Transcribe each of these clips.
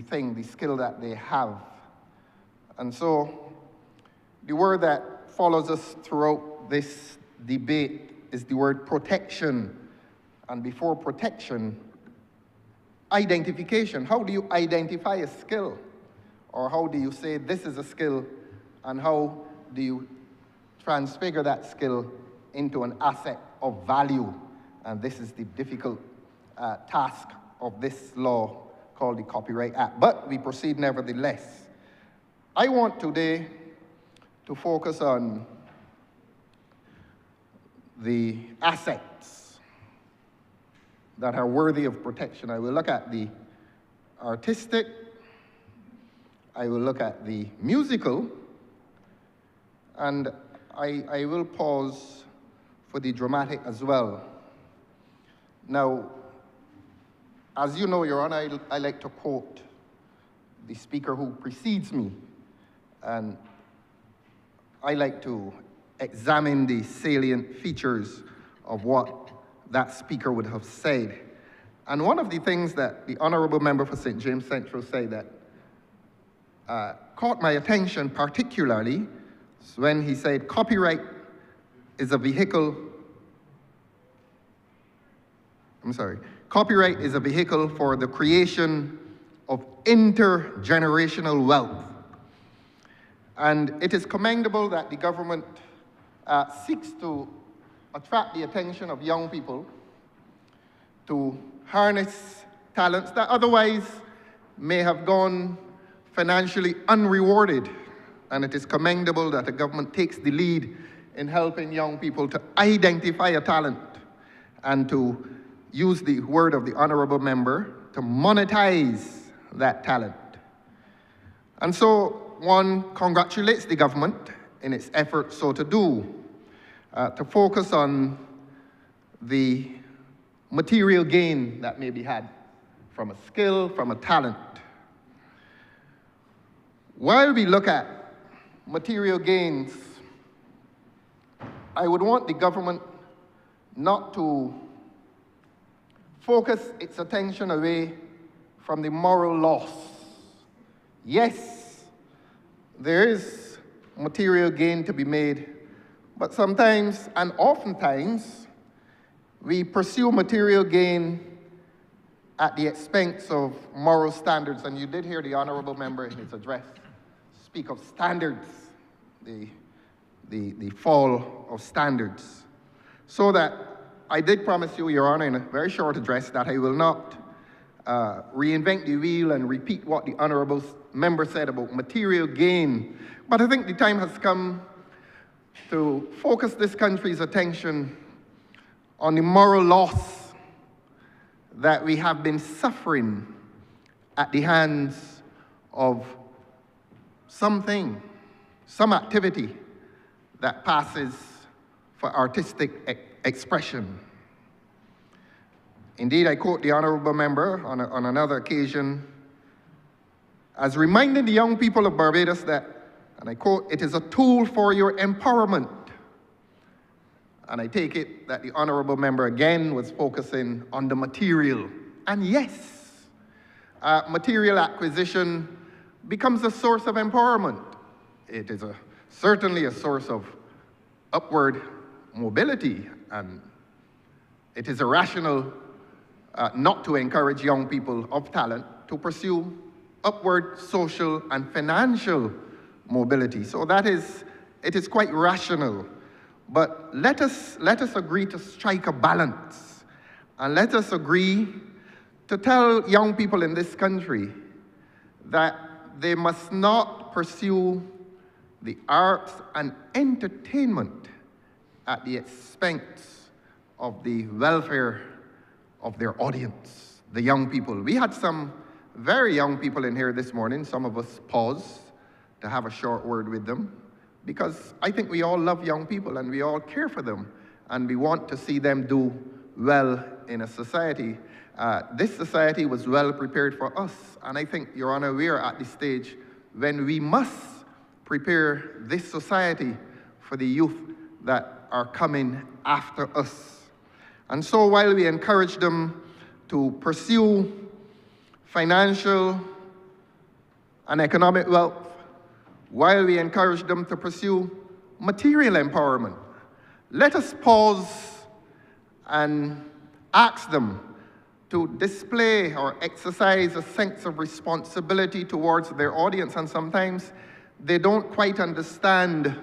the skill that they have. And so the word that follows us throughout this debate is the word protection. And before protection, identification. How do you identify a skill? Or how do you say this is a skill, and how do you transfigure that skill into an asset of value? And this is the difficult task of this law called the Copyright Act. But we proceed nevertheless. I want today to focus on the assets that are worthy of protection. I will look at the artistic, I will look at the musical, and I will pause for the dramatic as well. Now, as you know, Your Honor, I like to quote the speaker who precedes me, and I like to examine the salient features of what that speaker would have said. And one of the things that the Honourable Member for St. James Central said that caught my attention particularly when he said copyright is a vehicle, copyright is a vehicle for the creation of intergenerational wealth. And it is commendable that the government seeks to attract the attention of young people to harness talents that otherwise may have gone financially unrewarded. And it is commendable that the government takes the lead in helping young people to identify a talent and to use the word of the Honourable Member to monetize that talent. And so one congratulates the government in its effort so to do, to focus on the material gain that may be had from a skill, from a talent. While we look at material gains, I would want the government not to focus its attention away from the moral loss. Yes, there is material gain to be made, but sometimes and oftentimes we pursue material gain at the expense of moral standards. And you did hear the Honourable Member in his address speak of standards, the fall of standards. So that I did promise you, Your Honour, in a very short address that I will not reinvent the wheel and repeat what the Honourable Member said about material gain. But I think the time has come to focus this country's attention on the moral loss that we have been suffering at the hands of something, some activity that passes for artistic expression. Indeed, I quote the Honourable Member on another occasion as reminding the young people of Barbados that, and I quote, "It is a tool for your empowerment." And I take it that the Honourable Member again was focusing on the material. And yes, material acquisition becomes a source of empowerment. It is certainly a source of upward mobility, and it is irrational not to encourage young people of talent to pursue upward social and financial mobility. So it is quite rational. But let us agree to strike a balance, and let us agree to tell young people in this country that they must not pursue the arts and entertainment at the expense of the welfare of their audience, the young people. We had some very young people in here this morning. Some of us paused to have a short word with them, because I think we all love young people and we all care for them, and we want to see them do well in a society. This society was well prepared for us, and I think, Your Honour, we are at the stage when we must prepare this society for the youth that are coming after us. And so while we encourage them to pursue financial and economic wealth, while we encourage them to pursue material empowerment. Let us pause and ask them to display or exercise a sense of responsibility towards their audience, and sometimes they don't quite understand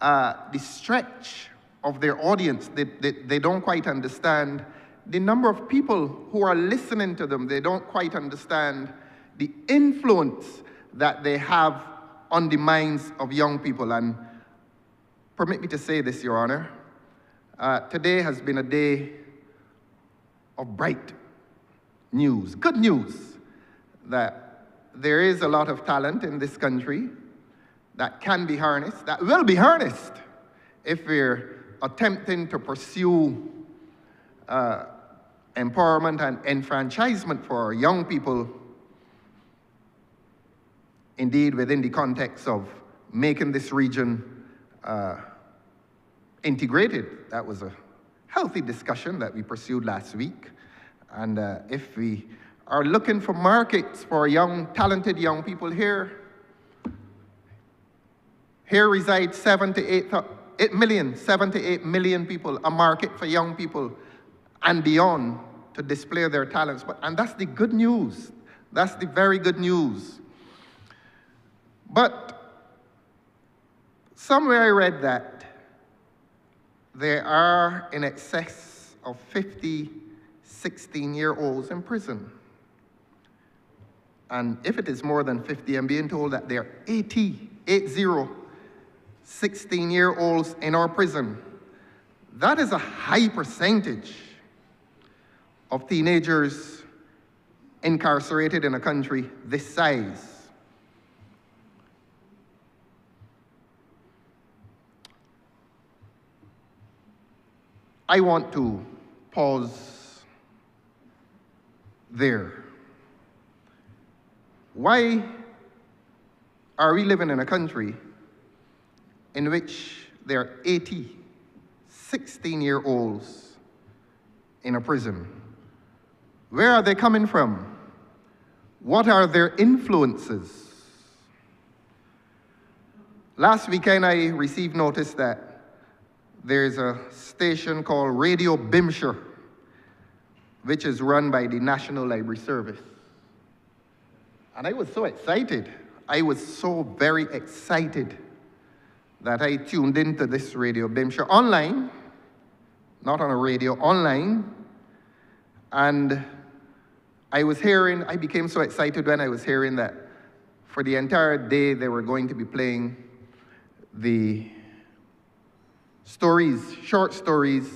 the stretch of their audience. They don't quite understand the number of people who are listening to them. They don't quite understand the influence that they have on the minds of young people. And permit me to say this, Your Honor, today has been a day of bright news, good news, that there is a lot of talent in this country that can be harnessed, that will be harnessed if we're attempting to pursue empowerment and enfranchisement for young people, indeed within the context of making this region integrated. That was a healthy discussion that we pursued last week. And if we are looking for markets for young, talented young people here reside 7 to 8 million people, a market for young people and beyond to display their talents. And that's the good news. That's the very good news. But somewhere I read that there are in excess of 50 16-year-olds in prison. And if it is more than 50, I'm being told that there are 80 16-year-olds in our prison. That is a high percentage of teenagers incarcerated in a country this size. I want to pause there. Why are we living in a country in which there are 80 16-year-olds in a prison? Where are they coming from? What are their influences? Last weekend I received notice that there's a station called Radio Bimshire, which is run by the National Library Service. And I was so excited. I was so very excited that I tuned into this Radio Bimshire online, not on a radio, online. And I became so excited when I was hearing that for the entire day they were going to be playing the stories, short stories,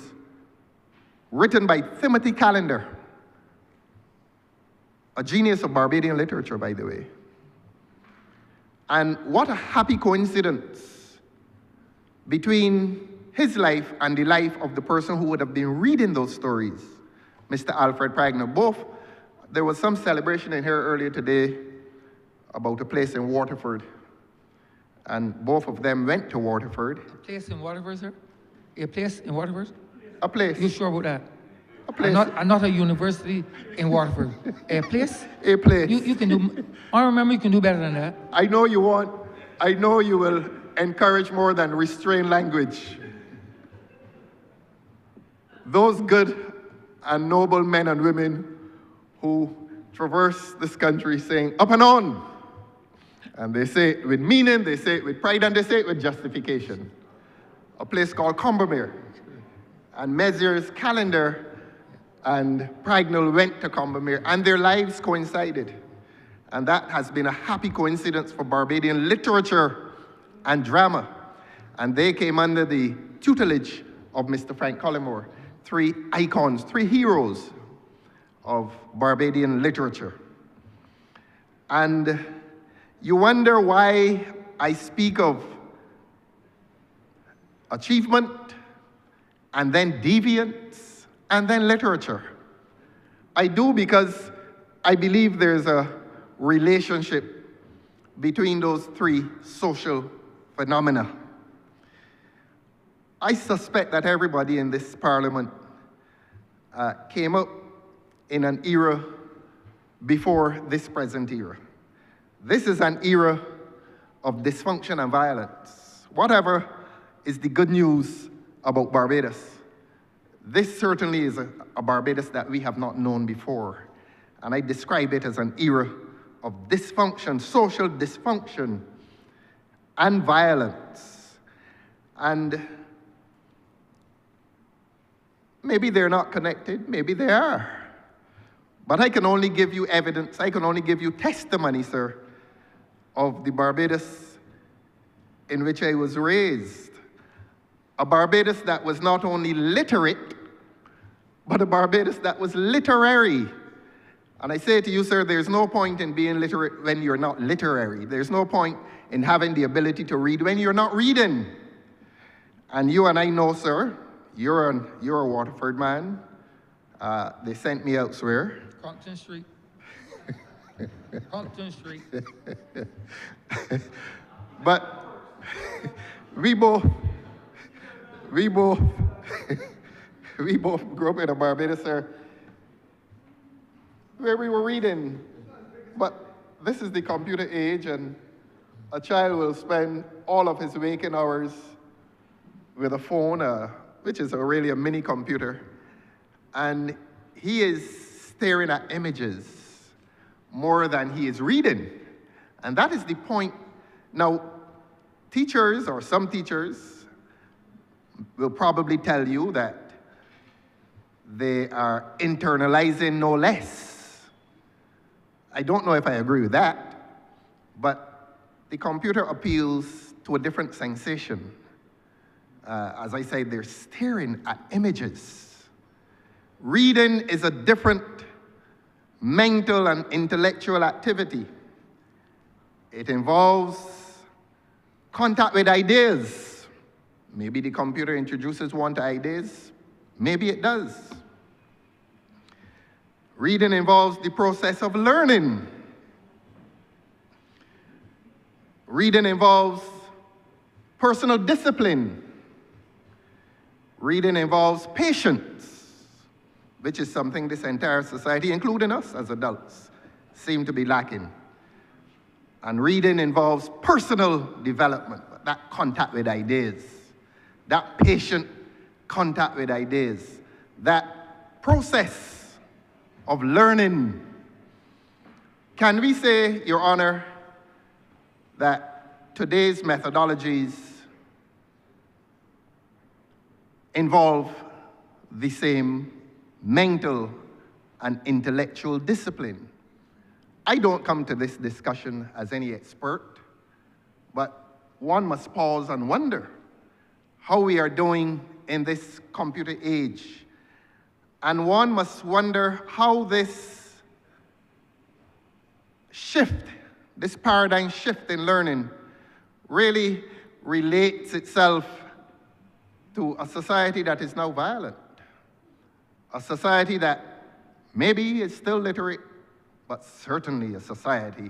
written by Timothy Callender, a genius of Barbadian literature, by the way. And what a happy coincidence between his life and the life of the person who would have been reading those stories, Mr. Alfred Pragner. There was some celebration in here earlier today about a place in Waterford, and both of them went to Waterford. A place in Waterford, sir? A place in Waterford? A place. You sure about that? A place. Not a university in Waterford. A place? A place. You can do, I remember you can do better than that. I know you will encourage more than restrain language. Those good and noble men and women who traverse this country saying, up and on. And they say it with meaning, they say it with pride, and they say it with justification. A place called Combermere. And Messrs. Callender and Pragnell went to Combermere, and their lives coincided. And that has been a happy coincidence for Barbadian literature and drama. And they came under the tutelage of Mr. Frank Collymore, three icons, three heroes of Barbadian literature. And you wonder why I speak of achievement, and then deviance, and then literature. I do because I believe there's a relationship between those three social phenomena. I suspect that everybody in this parliament came up in an era before this present era. This is an era of dysfunction and violence. Whatever is the good news about Barbados, this certainly is a Barbados that we have not known before. And I describe it as an era of dysfunction, social dysfunction, and violence. And maybe they're not connected, maybe they are. But I can only give you evidence, I can only give you testimony, sir, of the Barbados in which I was raised. A Barbados that was not only literate, but a Barbados that was literary. And I say to you, sir, there's no point in being literate when you're not literary. There's no point in having the ability to read when you're not reading. And you and I know, sir, you're a Waterford man. They sent me elsewhere. Compton Street. Compton Street. But we both grew up in a Barbados, sir, where we were reading. But this is the computer age, and a child will spend all of his waking hours with a phone, which is really a mini computer, and he is staring at images more than he is reading. And that is the point. Now, teachers, or some teachers, will probably tell you that they are internalizing no less. I don't know if I agree with that, but the computer appeals to a different sensation. As I said, they're staring at images. Reading is a different mental and intellectual activity. It involves contact with ideas. Maybe the computer introduces one to ideas. Maybe it does. Reading involves the process of learning. Reading involves personal discipline. Reading involves patience, which is something this entire society, including us as adults, seem to be lacking. And reading involves personal development, that contact with ideas, that patient contact with ideas, that process of learning. Can we say, Your Honor, that today's methodologies involve the same mental and intellectual discipline? I don't come to this discussion as any expert, but one must pause and wonder how we are doing in this computer age. And one must wonder how this shift, this paradigm shift in learning, really relates itself to a society that is now violent, a society that maybe is still literate, but certainly a society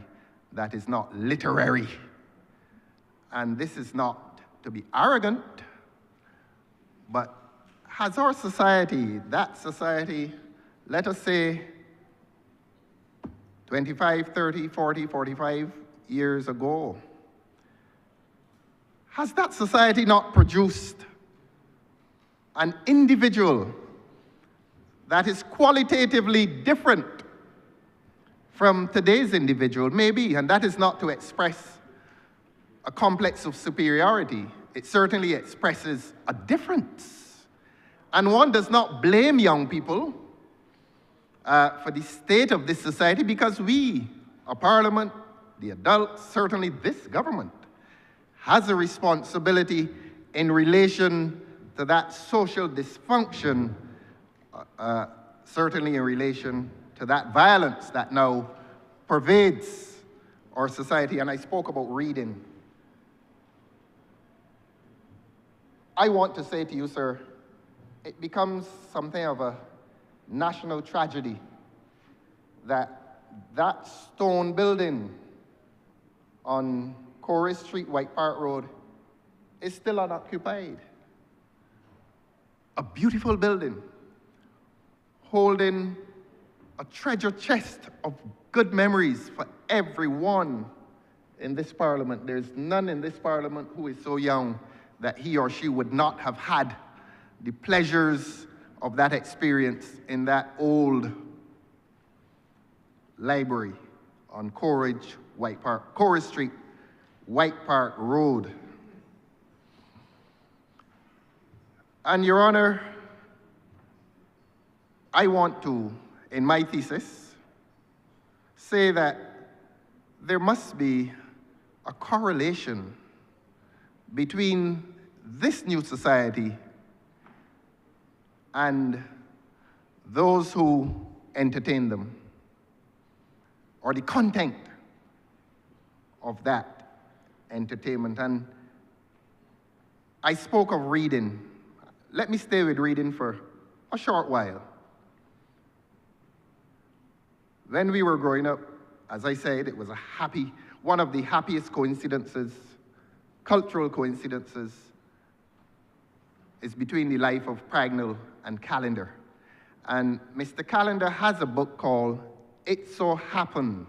that is not literary. And this is not to be arrogant, but has our society, that society, let us say 25, 30, 40, 45 years ago, has that society not produced an individual that is qualitatively different from today's individual? Maybe, and that is not to express a complex of superiority. It certainly expresses a difference. And one does not blame young people for the state of this society, because we, our parliament, the adults, certainly this government, has a responsibility in relation to that social dysfunction, certainly in relation to that violence that now pervades our society. And I spoke about reading. I want to say to you, sir, it becomes something of a national tragedy that that stone building on Corey Street, White Park Road, is still unoccupied. A beautiful building holding a treasure chest of good memories for everyone in this parliament, there's none in this parliament who is so young that he or she would not have had the pleasures of that experience in that old library on Courage Street, White Park Road. And Your Honor, I want to, in my thesis, say that there must be a correlation between this new society and those who entertain them, or the content of that entertainment. And I spoke of reading. Let me stay with reading for a short while. When we were growing up, as I said, it was one of the happiest coincidences, cultural coincidences, is between the life of Pragnell and Callender. And Mr. Callender has a book called It So Happened.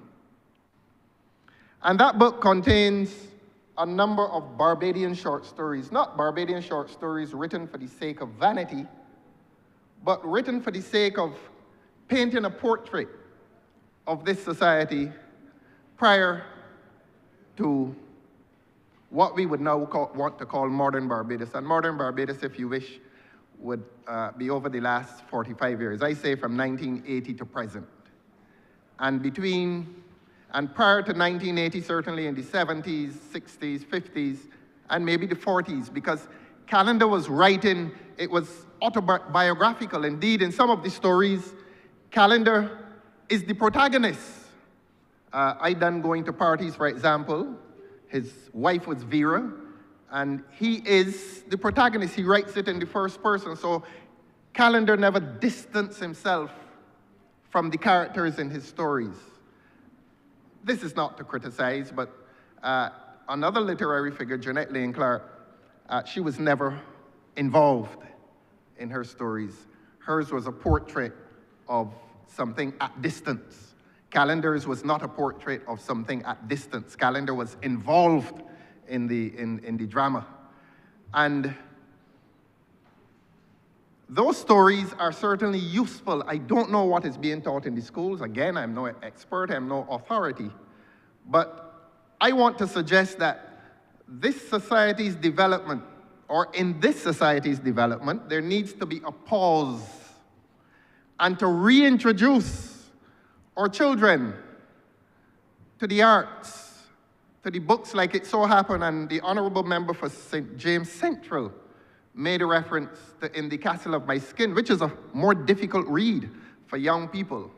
And that book contains a number of Barbadian short stories, not Barbadian short stories written for the sake of vanity, but written for the sake of painting a portrait of this society prior to what we would now want to call modern Barbados. And modern Barbados, if you wish, would be over the last 45 years. I say from 1980 to present. And prior to 1980, certainly in the 70s, 60s, 50s, and maybe the 40s, because Callender was writing, it was autobiographical. Indeed, in some of the stories, Callender is the protagonist. I done going to parties, for example. His wife was Vera, and he is the protagonist. He writes it in the first person, so Callender never distanced himself from the characters in his stories. This is not to criticize, but another literary figure, Jeanette Lane Clark, she was never involved in her stories. Hers was a portrait of something at distance. Callender's was not a portrait of something at distance. Callender was involved in the drama. And those stories are certainly useful. I don't know what is being taught in the schools. Again, I'm no expert, I'm no authority. But I want to suggest that this society's development, or in this society's development, there needs to be a pause and to reintroduce our children to the arts, to the books like It So Happened. And the Honourable Member for St. James Central made a reference to In the Castle of My Skin, which is a more difficult read for young people.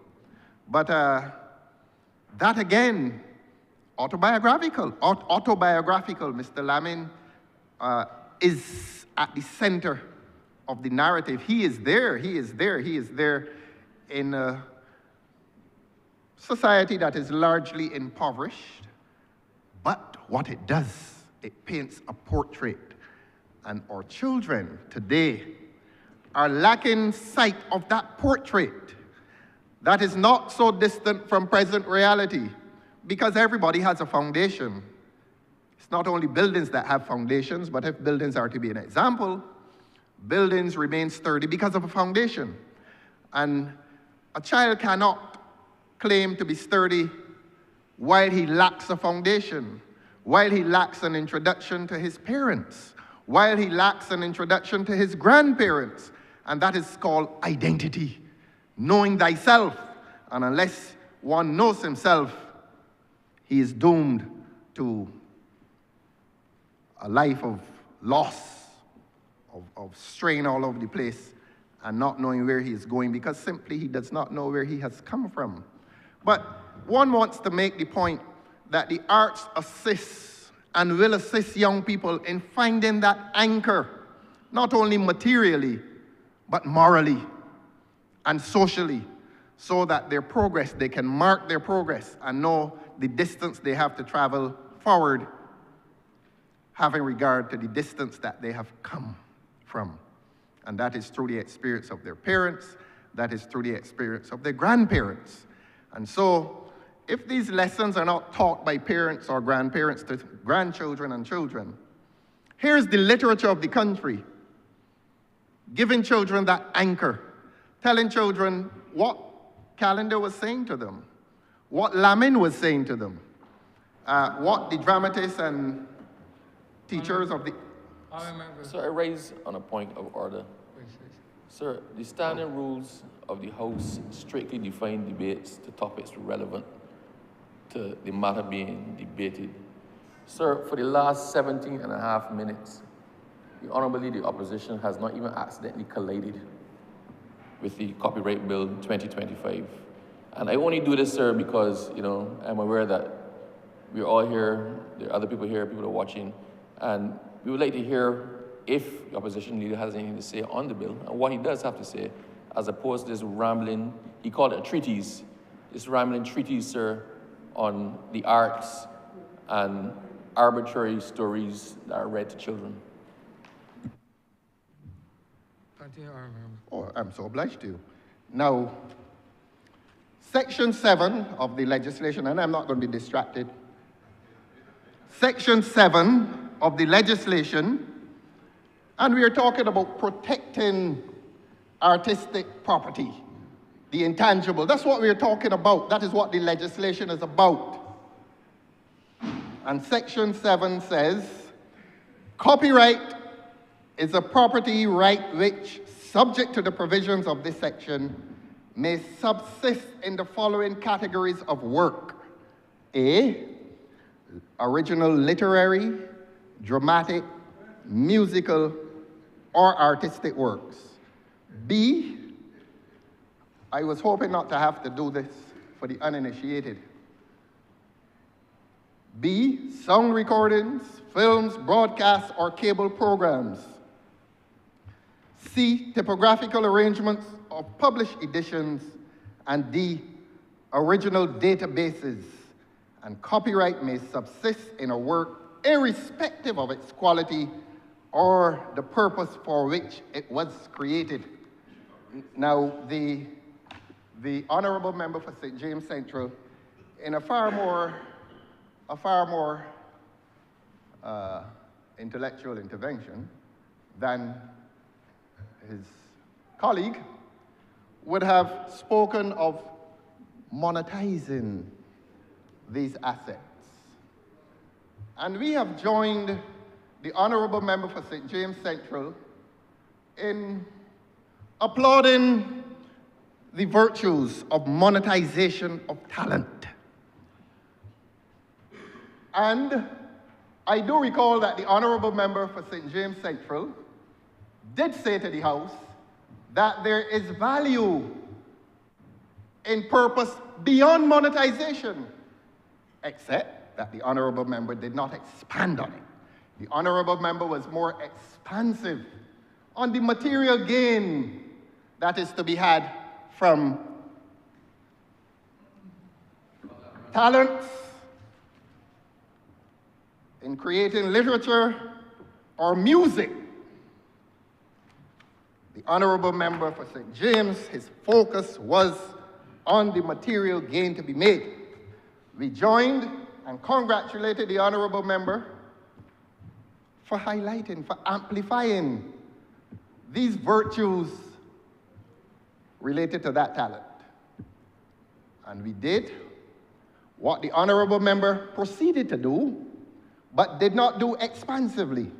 But that again, autobiographical. Mr. Lamin is at the center of the narrative. He is there in a society that is largely impoverished. But what it does, it paints a portrait. And our children today are lacking sight of that portrait that is not so distant from present reality, because everybody has a foundation. It's not only buildings that have foundations, but if buildings are to be an example, buildings remain sturdy because of a foundation. And a child cannot claim to be sturdy while he lacks a foundation, while he lacks an introduction to his parents, while he lacks an introduction to his grandparents. And that is called identity, knowing thyself. And unless one knows himself, he is doomed to a life of loss, of strain all over the place, and not knowing where he is going, because simply he does not know where he has come from. But one wants to make the point that the arts assist and will assist young people in finding that anchor, not only materially, but morally and socially, so that they can mark their progress and know the distance they have to travel forward, having regard to the distance that they have come from. And that is through the experience of their parents, that is through the experience of their grandparents. And so if these lessons are not taught by parents or grandparents to grandchildren and children, here's the literature of the country, giving children that anchor, telling children what Callender was saying to them, what Lamin was saying to them, what the dramatists and teachers of the... Sir, I raise on a point of order. Sir, the standing rules of the House strictly define debates to topics relevant to the matter being debated. Sir, for the last 17 and a half minutes, the Honourable Leader of the Opposition has not even accidentally collided with the Copyright Bill 2025. And I only do this, sir, because, I'm aware that we're all here, there are other people here, people are watching, and we would like to hear if the opposition leader has anything to say on the bill, and what he does have to say, as opposed to this rambling, he called it a treatise, this rambling treatise, sir, on the arts and arbitrary stories that are read to children. Oh, I'm so obliged to you. Now, Section 7 of the legislation, and I'm not going to be distracted. Section 7 of the legislation, and we are talking about protecting artistic property, the intangible. That's what we're talking about. That is what the legislation is about. And Section 7 says, copyright is a property right which, subject to the provisions of this section, may subsist in the following categories of work. A, original literary, dramatic, musical, or artistic works. B, I was hoping not to have to do this for the uninitiated. B, sound recordings, films, broadcasts, or cable programs. C, typographical arrangements of published editions. And D, original databases. And copyright may subsist in a work irrespective of its quality or the purpose for which it was created. Now, the Honourable Member for St. James Central, in a far more intellectual intervention than his colleague, would have spoken of monetizing these assets. And we have joined the Honourable Member for St. James Central in applauding the virtues of monetization of talent. And I do recall that the Honourable Member for St. James Central did say to the House that there is value in purpose beyond monetization, except that the Honourable Member did not expand on it. The Honourable Member was more expansive on the material gain that is to be had from talents in creating literature or music. The Honourable Member for St. James, his focus was on the material gain to be made. We joined and congratulated the Honourable Member for highlighting, for amplifying these virtues related to that talent. And we did what the Honourable Member proceeded to do, but did not do expansively,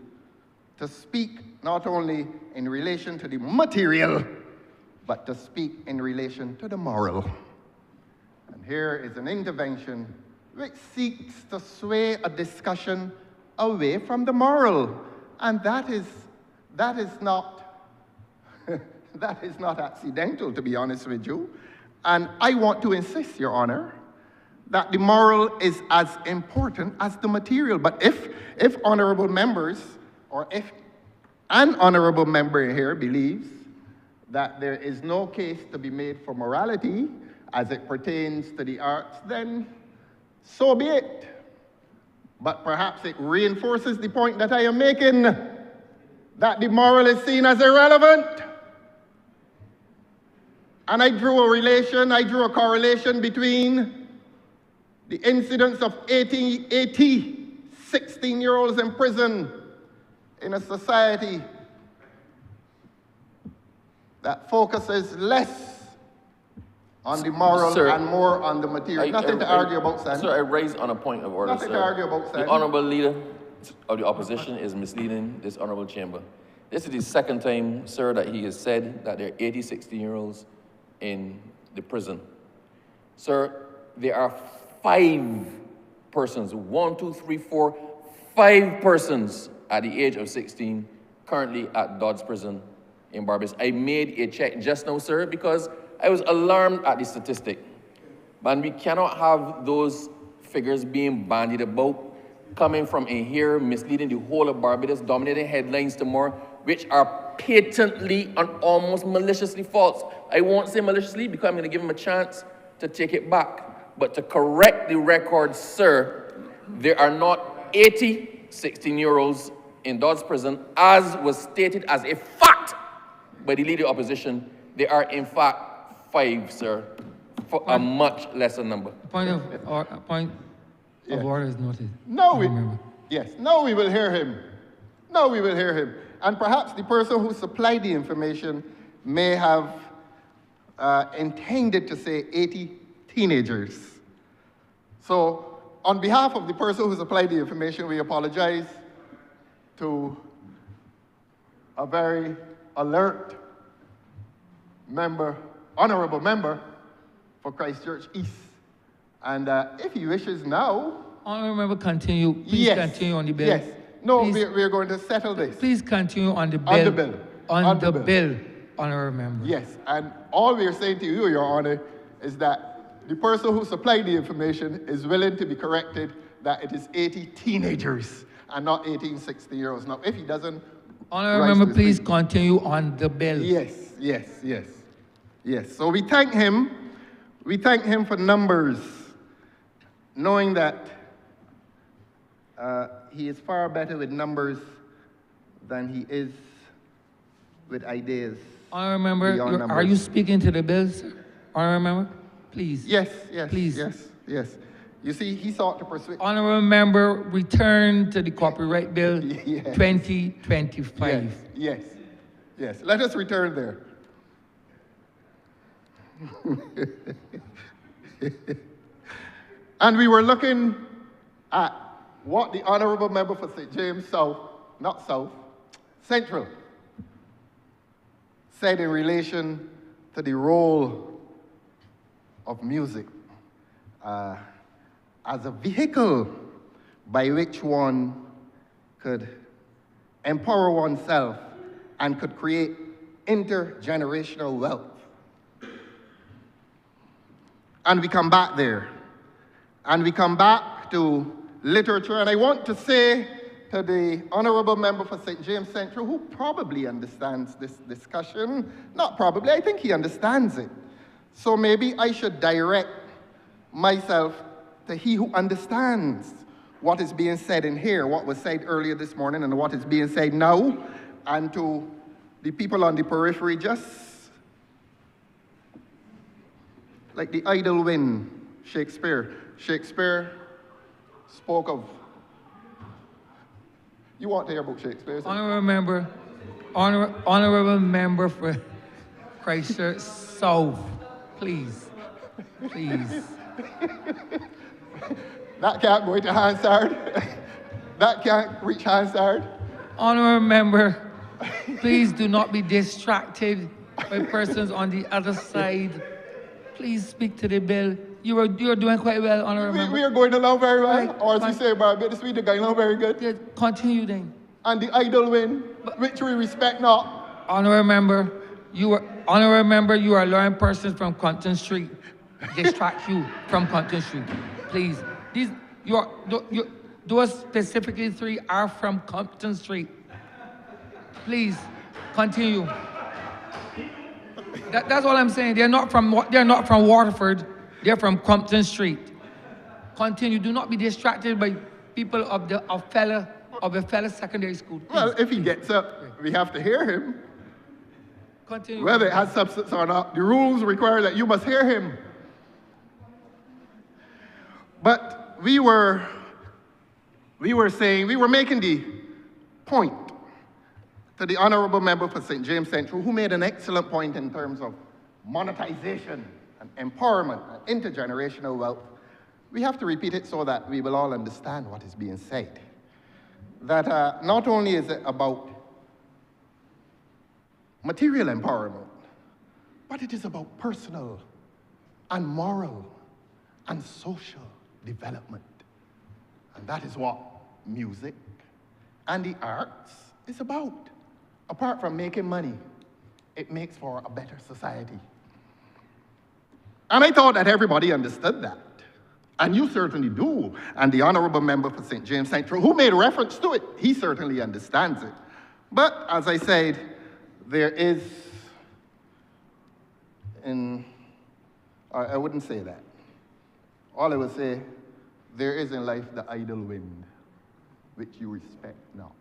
to speak not only in relation to the material, but to speak in relation to the moral. And here is an intervention which seeks to sway a discussion away from the moral. And that is not that is not accidental, to be honest with you. And I want to insist, Your Honor, that the moral is as important as the material. But if honourable members, or if an honourable member here believes that there is no case to be made for morality as it pertains to the arts, then so be it. But perhaps it reinforces the point that I am making, that the moral is seen as irrelevant. And I drew a correlation between the incidence of 16-year-olds in prison in a society that focuses less on the moral Sir, and more on the material. Nothing to argue about, son. Sir, I raise on a point of order, Nothing sir. to argue about, son. The honorable leader of the opposition is misleading this honorable chamber. This is the second time, sir, that he has said that there are 80 16-year-olds in the prison. Sir, there are 5 persons, 1, 2, 3, 4, 5 persons at the age of 16 currently at Dodds Prison in Barbados. I made a check just now, sir, because I was alarmed at the statistic. But we cannot have those figures being bandied about, coming from in here, misleading the whole of Barbados, dominating headlines tomorrow, which are patently and almost maliciously false. I won't say maliciously because I'm going to give him a chance to take it back. But to correct the record, sir, there are not 80 16-year-olds in Dodds Prison, as was stated as a fact by the leader of opposition. There are, in fact, 5, sir, for a much lesser number. Point of order is noted. No, we will hear him. No, we will hear him. And perhaps the person who supplied the information may have intended to say 80 teenagers. So, on behalf of the person who supplied the information, we apologize to a very alert member, honorable member for Christchurch East. And if he wishes now... Honorable member, continue. Please continue on the bill. Yes. No, we're going to settle this. Please continue on the bill. On the bill. On the bill, honorable member. Yes, and all we are saying to you, Your Honor, is that the person who supplied the information is willing to be corrected that it is 80 teenagers and not 18 60-year-olds. Now, if he doesn't... Honorable member, please continue on the bill. Yes. So we thank him. We thank him for numbers, knowing that he is far better with numbers than he is with ideas. Honorable member, are you speaking to the bill, sir? Honorable member, please. Yes. Please. Yes. You see, he sought to persuade... Honorable member, return to the copyright bill 2025. Yes. Let us return there. And we were looking at what the honorable member for St. James Central, said in relation to the role of music as a vehicle by which one could empower oneself and could create intergenerational wealth. And we come back there. And we come back to literature. And I want to say to the honorable member for St. James Central, who probably understands this discussion, not probably, I think he understands it. So maybe I should direct myself to he who understands what is being said in here, what was said earlier this morning and what is being said now, and to the people on the periphery, just like the idle wind, Shakespeare. Shakespeare spoke of... You want to hear about Shakespeare? Honorable member for Christchurch South, please. That can't go into Hansard. That can't reach Hansard. Honorable member, please do not be distracted by persons on the other side. Please speak to the bill. You're doing quite well, honorable member. We are going along very well. Right, or as we say, Barbados, we're going along very good. Yeah, continue then. And the idle wind, which we respect not. Honorable member, you are allowing persons from Compton Street distract you from Compton Street. Please. Those specifically 3 are from Compton Street. Please, continue. That's all I'm saying. They're not from Waterford. They're from Compton Street. Continue. Do not be distracted by people of a fellow secondary school. Please. Well, if he gets up, we have to hear him. Continue. Whether it has substance or not, the rules require that you must hear him. But we were making the point to the Honourable Member for St. James Central, who made an excellent point in terms of monetization and empowerment and intergenerational wealth. We have to repeat it so that we will all understand what is being said. That not only is it about material empowerment, but it is about personal and moral and social development. And that is what music and the arts is about. Apart from making money, it makes for a better society. And I thought that everybody understood that. And you certainly do. And the Honourable Member for St. James Central, who made reference to it, he certainly understands it. But as I said, there is, I wouldn't say that. All I would say, there is in life the idle wind, which you respect not.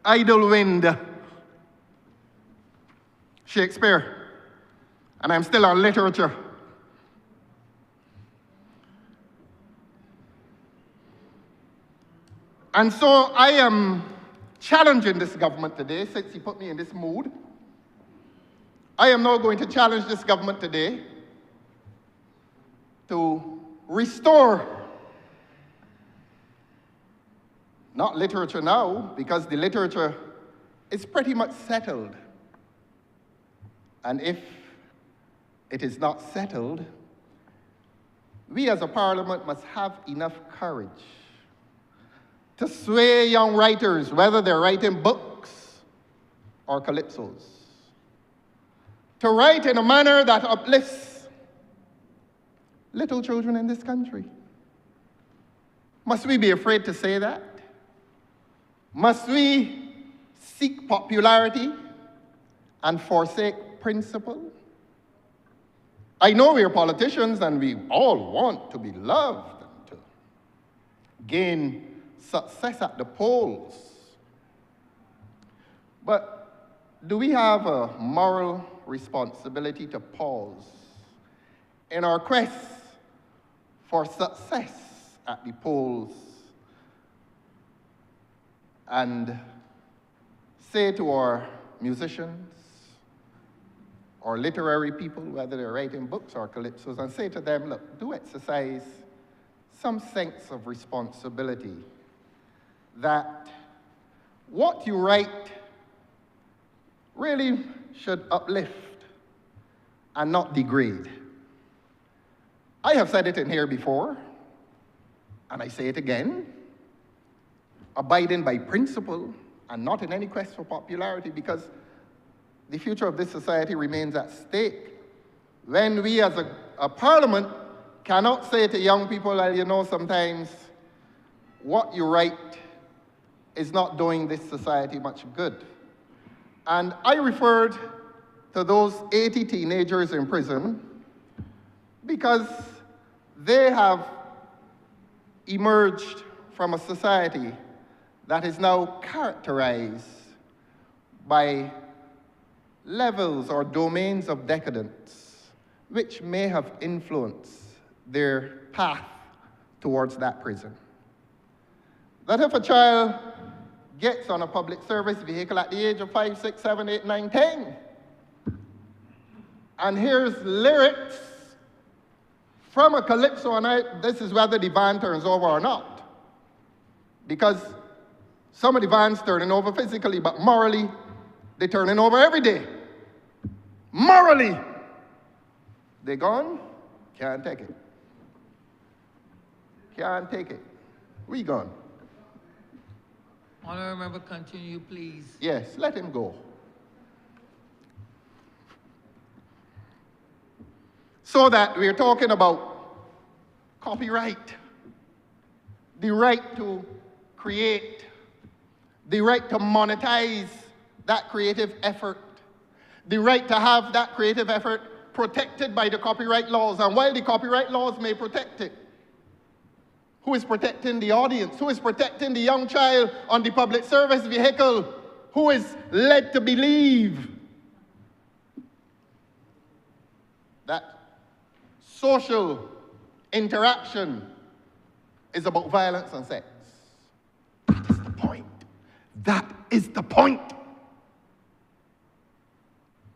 Idle wind, Shakespeare, and I'm still on literature. And so I am challenging this government today, since he put me in this mood. I am now going to challenge this government today to restore, not literature now, because the literature is pretty much settled. And if it is not settled, we as a parliament must have enough courage to sway young writers, whether they're writing books or calypsos, to write in a manner that uplifts little children in this country. Must we be afraid to say that? Must we seek popularity and forsake principle? I know we are politicians and we all want to be loved and to gain success at the polls. But do we have a moral responsibility to pause in our quest for success at the polls and say to our musicians or literary people, whether they're writing books or calypsos, and say to them, look, do exercise some sense of responsibility that what you write really should uplift and not degrade. I have said it in here before, and I say it again, abiding by principle and not in any quest for popularity, because the future of this society remains at stake. When we as a parliament cannot say to young people, well, you know, sometimes what you write is not doing this society much good. And I referred to those 80 teenagers in prison because they have emerged from a society that is now characterized by levels or domains of decadence which may have influenced their path towards that prison. That if a child gets on a public service vehicle at the age of 5, 6, 7, 8, 9, 10, and hears lyrics from a calypso, and this is whether the van turns over or not, because some of the vans turning over physically, but morally, they're turning over every day. Morally, they're gone, can't take it. Can't take it. We gone. Honourable Member, continue, please. Yes, let him go. So that we're talking about copyright, the right to create, the right to monetize that creative effort, the right to have that creative effort protected by the copyright laws. And while the copyright laws may protect it, who is protecting the audience? Who is protecting the young child on the public service vehicle who is led to believe that social interaction is about violence and sex. That is the point. That is the point.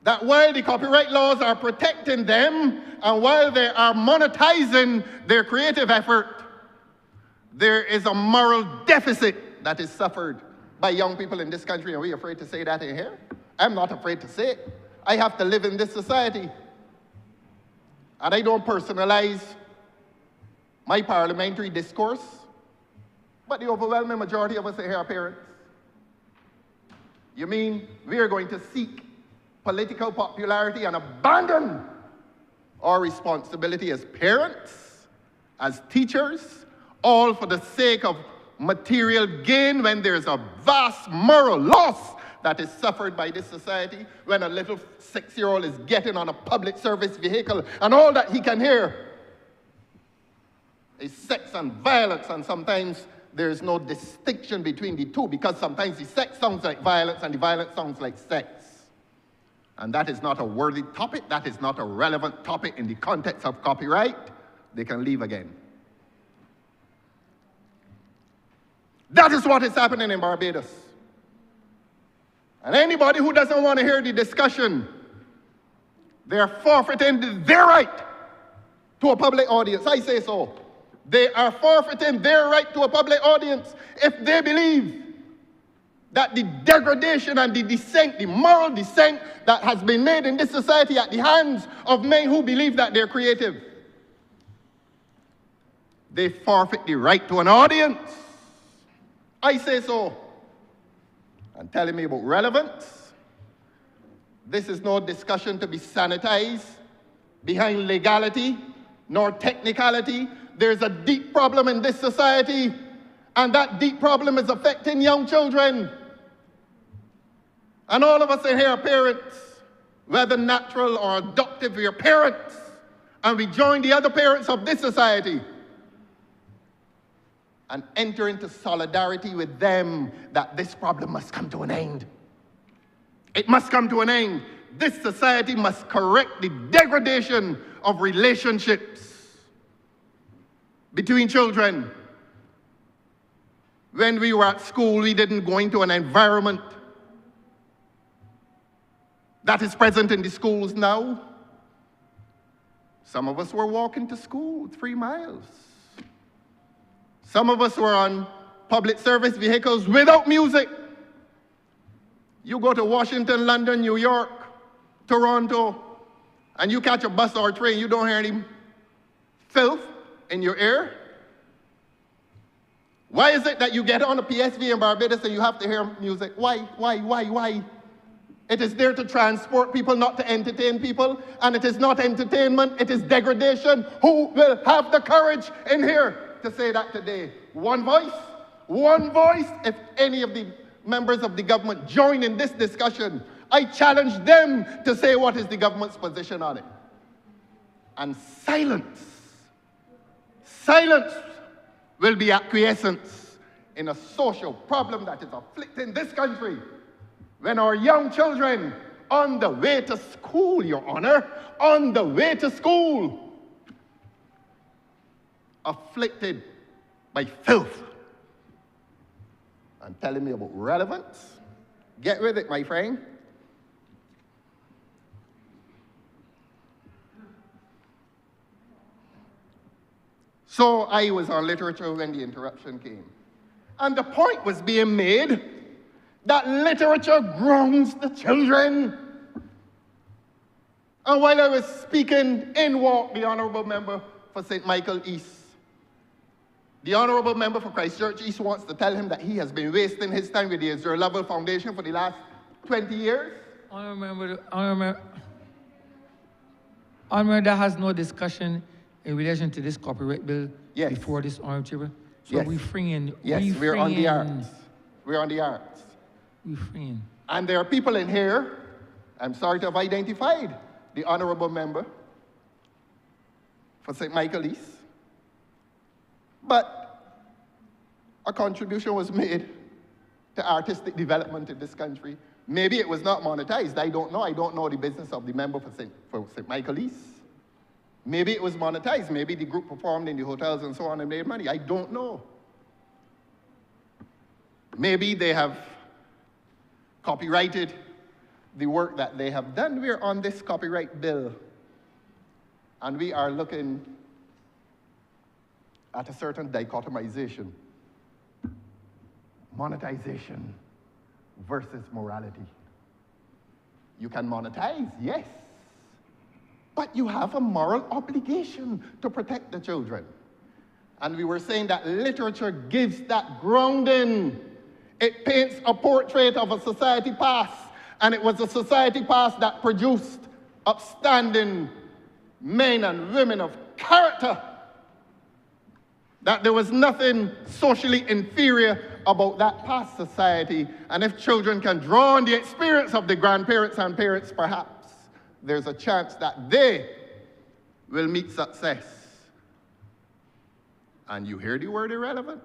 That while the copyright laws are protecting them and while they are monetizing their creative effort, there is a moral deficit that is suffered by young people in this country. Are we afraid to say that in here? I'm not afraid to say it. I have to live in this society. And I don't personalize my parliamentary discourse, but the overwhelming majority of us here are parents. You mean we are going to seek political popularity and abandon our responsibility as parents, as teachers, all for the sake of material gain when there's a vast moral loss that is suffered by this society, when a little 6-year-old is getting on a public service vehicle and all that he can hear is sex and violence, and sometimes there's no distinction between the two because sometimes the sex sounds like violence and the violence sounds like sex. And that is not a worthy topic, that is not a relevant topic in the context of copyright. They can leave again. That is what is happening in Barbados. And anybody who doesn't want to hear the discussion, they're forfeiting their right to a public audience. I say so. They are forfeiting their right to a public audience if they believe that the degradation and the descent, the moral descent that has been made in this society at the hands of men who believe that they're creative, they forfeit the right to an audience. I say so. And telling me about relevance, this is no discussion to be sanitized behind legality nor technicality. There's a deep problem in this society, and that deep problem is affecting young children. And all of us in here are parents, whether natural or adoptive, we are parents, and we join the other parents of this society and enter into solidarity with them that this problem must come to an end. It must come to an end. This society must correct the degradation of relationships between children. When we were at school, we didn't go into an environment that is present in the schools now. Some of us were walking to school 3 miles. Some of us were on public service vehicles without music. You go to Washington, London, New York, Toronto, and you catch a bus or a train, you don't hear any filth in your ear. Why is it that you get on a PSV in Barbados and you have to hear music? Why? It is there to transport people, not to entertain people. And it is not entertainment, it is degradation. Who will have the courage in here to say that today? One voice. If any of the members of the government join in this discussion, I challenge them to say what is the government's position on it. And silence will be acquiescence in a social problem that is afflicting this country. When our young children on the way to school, Your Honor, on the way to school, afflicted by filth. And telling me about relevance? Get with it, my friend. So I was on literature when the interruption came. And the point was being made that literature grounds the children. And while I was speaking, in walked the Honourable Member for St. Michael East. The Honourable Member for Christchurch East wants to tell him that he has been wasting his time with the Israel Lovell Foundation for the last 20 years. Honourable, there has no discussion in relation to this copyright bill before this Honourable Chamber. So we're freeing. Yes, we're on the arts. We're on the arts. We're freeing. And there are people in here, I'm sorry to have identified the Honourable Member for St. Michael East. But a contribution was made to artistic development in this country. Maybe it was not monetized. I don't know. I don't know the business of the member for St. Michael East. Maybe it was monetized. Maybe the group performed in the hotels and so on and made money. I don't know. Maybe they have copyrighted the work that they have done. We're on this copyright bill, and we are looking at a certain dichotomization. Monetization versus morality. You can monetize, yes, but you have a moral obligation to protect the children. And we were saying that literature gives that grounding. It paints a portrait of a society past, and it was a society past that produced upstanding men and women of character. That there was nothing socially inferior about that past society. And if children can draw on the experience of the grandparents and parents, perhaps there's a chance that they will meet success. And you hear the word irrelevant?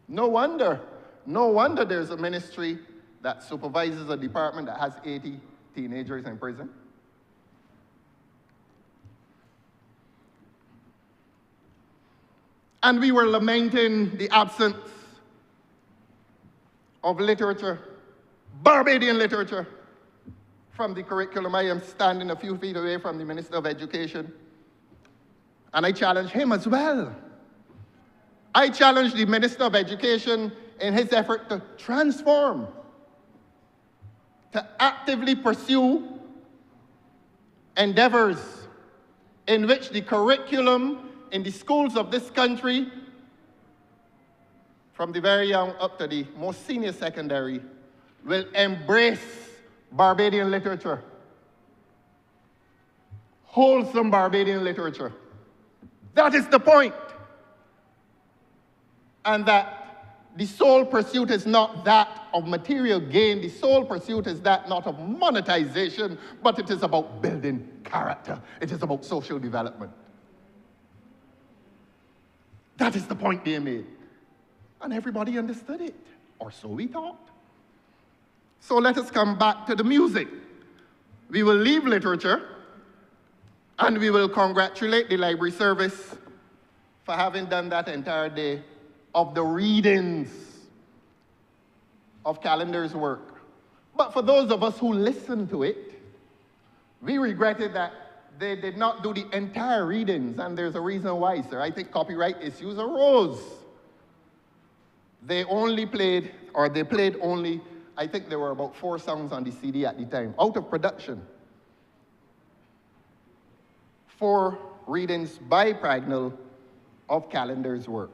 No wonder there's a ministry that supervises a department that has 80 teenagers in prison. And we were lamenting the absence of literature, Barbadian literature, from the curriculum. I am standing a few feet away from the Minister of Education, and I challenge him as well. I challenge the Minister of Education in his effort to transform, to actively pursue endeavors in which the curriculum in the schools of this country, from the very young up to the most senior secondary, will embrace Barbadian literature, wholesome Barbadian literature. That is the point. And that the sole pursuit is not that of material gain, the sole pursuit is that not of monetization, but it is about building character. It is about social development. That is the point they made. And everybody understood it, or so we thought. So let us come back to the music. We will leave literature, and we will congratulate the library service for having done that entire day of the readings of Calendar's work. But for those of us who listened to it, we regretted that they did not do the entire readings, and there's a reason why, sir. I think copyright issues arose. They played only, I think there were about 4 songs on the CD at the time, out of production. 4 readings by Pragnell of Calendar's work.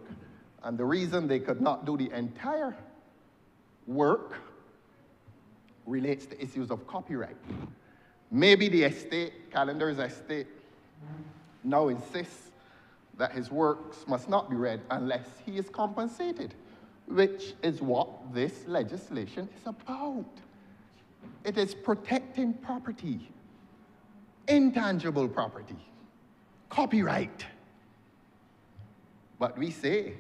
And the reason they could not do the entire work relates to issues of copyright. Maybe the estate, Calendar's estate, now insists that his works must not be read unless he is compensated, which is what this legislation is about. It is protecting property, intangible property, copyright. But we say,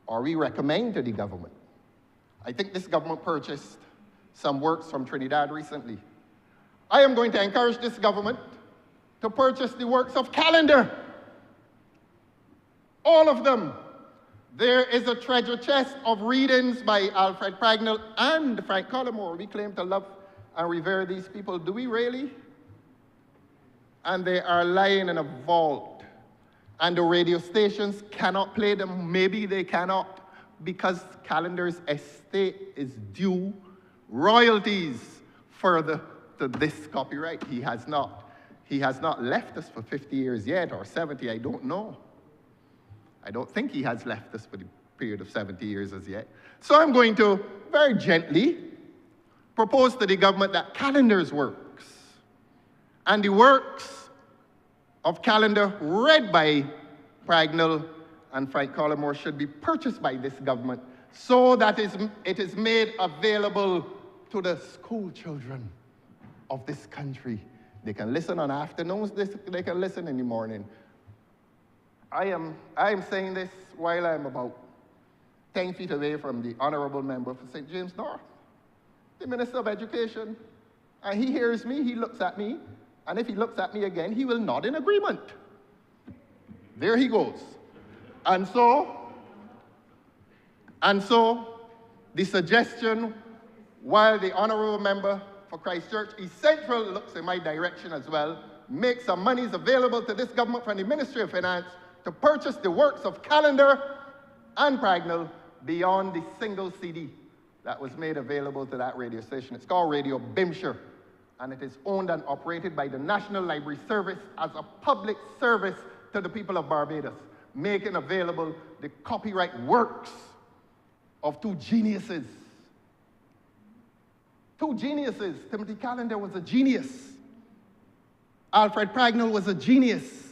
or we recommend to the government, I think this government purchased some works from Trinidad recently. I am going to encourage this government to purchase the works of Calendar. All of them. There is a treasure chest of readings by Alfred Pragnell and Frank Collymore. We claim to love and revere these people. Do we really? And they are lying in a vault. And the radio stations cannot play them. Maybe they cannot, because Calendar's estate is due royalties further to this copyright. He has not left us for 50 years yet, or 70, I don't know. I don't think he has left us for the period of 70 years as yet. So I'm going to very gently propose to the government that Calendar's works and the works of Calendar read by Pragnell and Frank Collymore should be purchased by this government so that it is made available to the school children of this country. They can listen on afternoons, they can listen in the morning. I am saying this while I'm about 10 feet away from the Honourable Member for St. James North, the Minister of Education, and he hears me, he looks at me, And if he looks at me again, he will nod in agreement. There he goes. And so, the suggestion, while the honourable member for Christchurch East Central looks in my direction as well, make some monies available to this government from the Ministry of Finance to purchase the works of Callender and Pragnell beyond the single CD that was made available to that radio station. It's called Radio Bimshire, and it is owned and operated by the National Library Service as a public service to the people of Barbados, making available the copyright works of two geniuses. Two geniuses. Timothy Callender was a genius. Alfred Pragnell was a genius.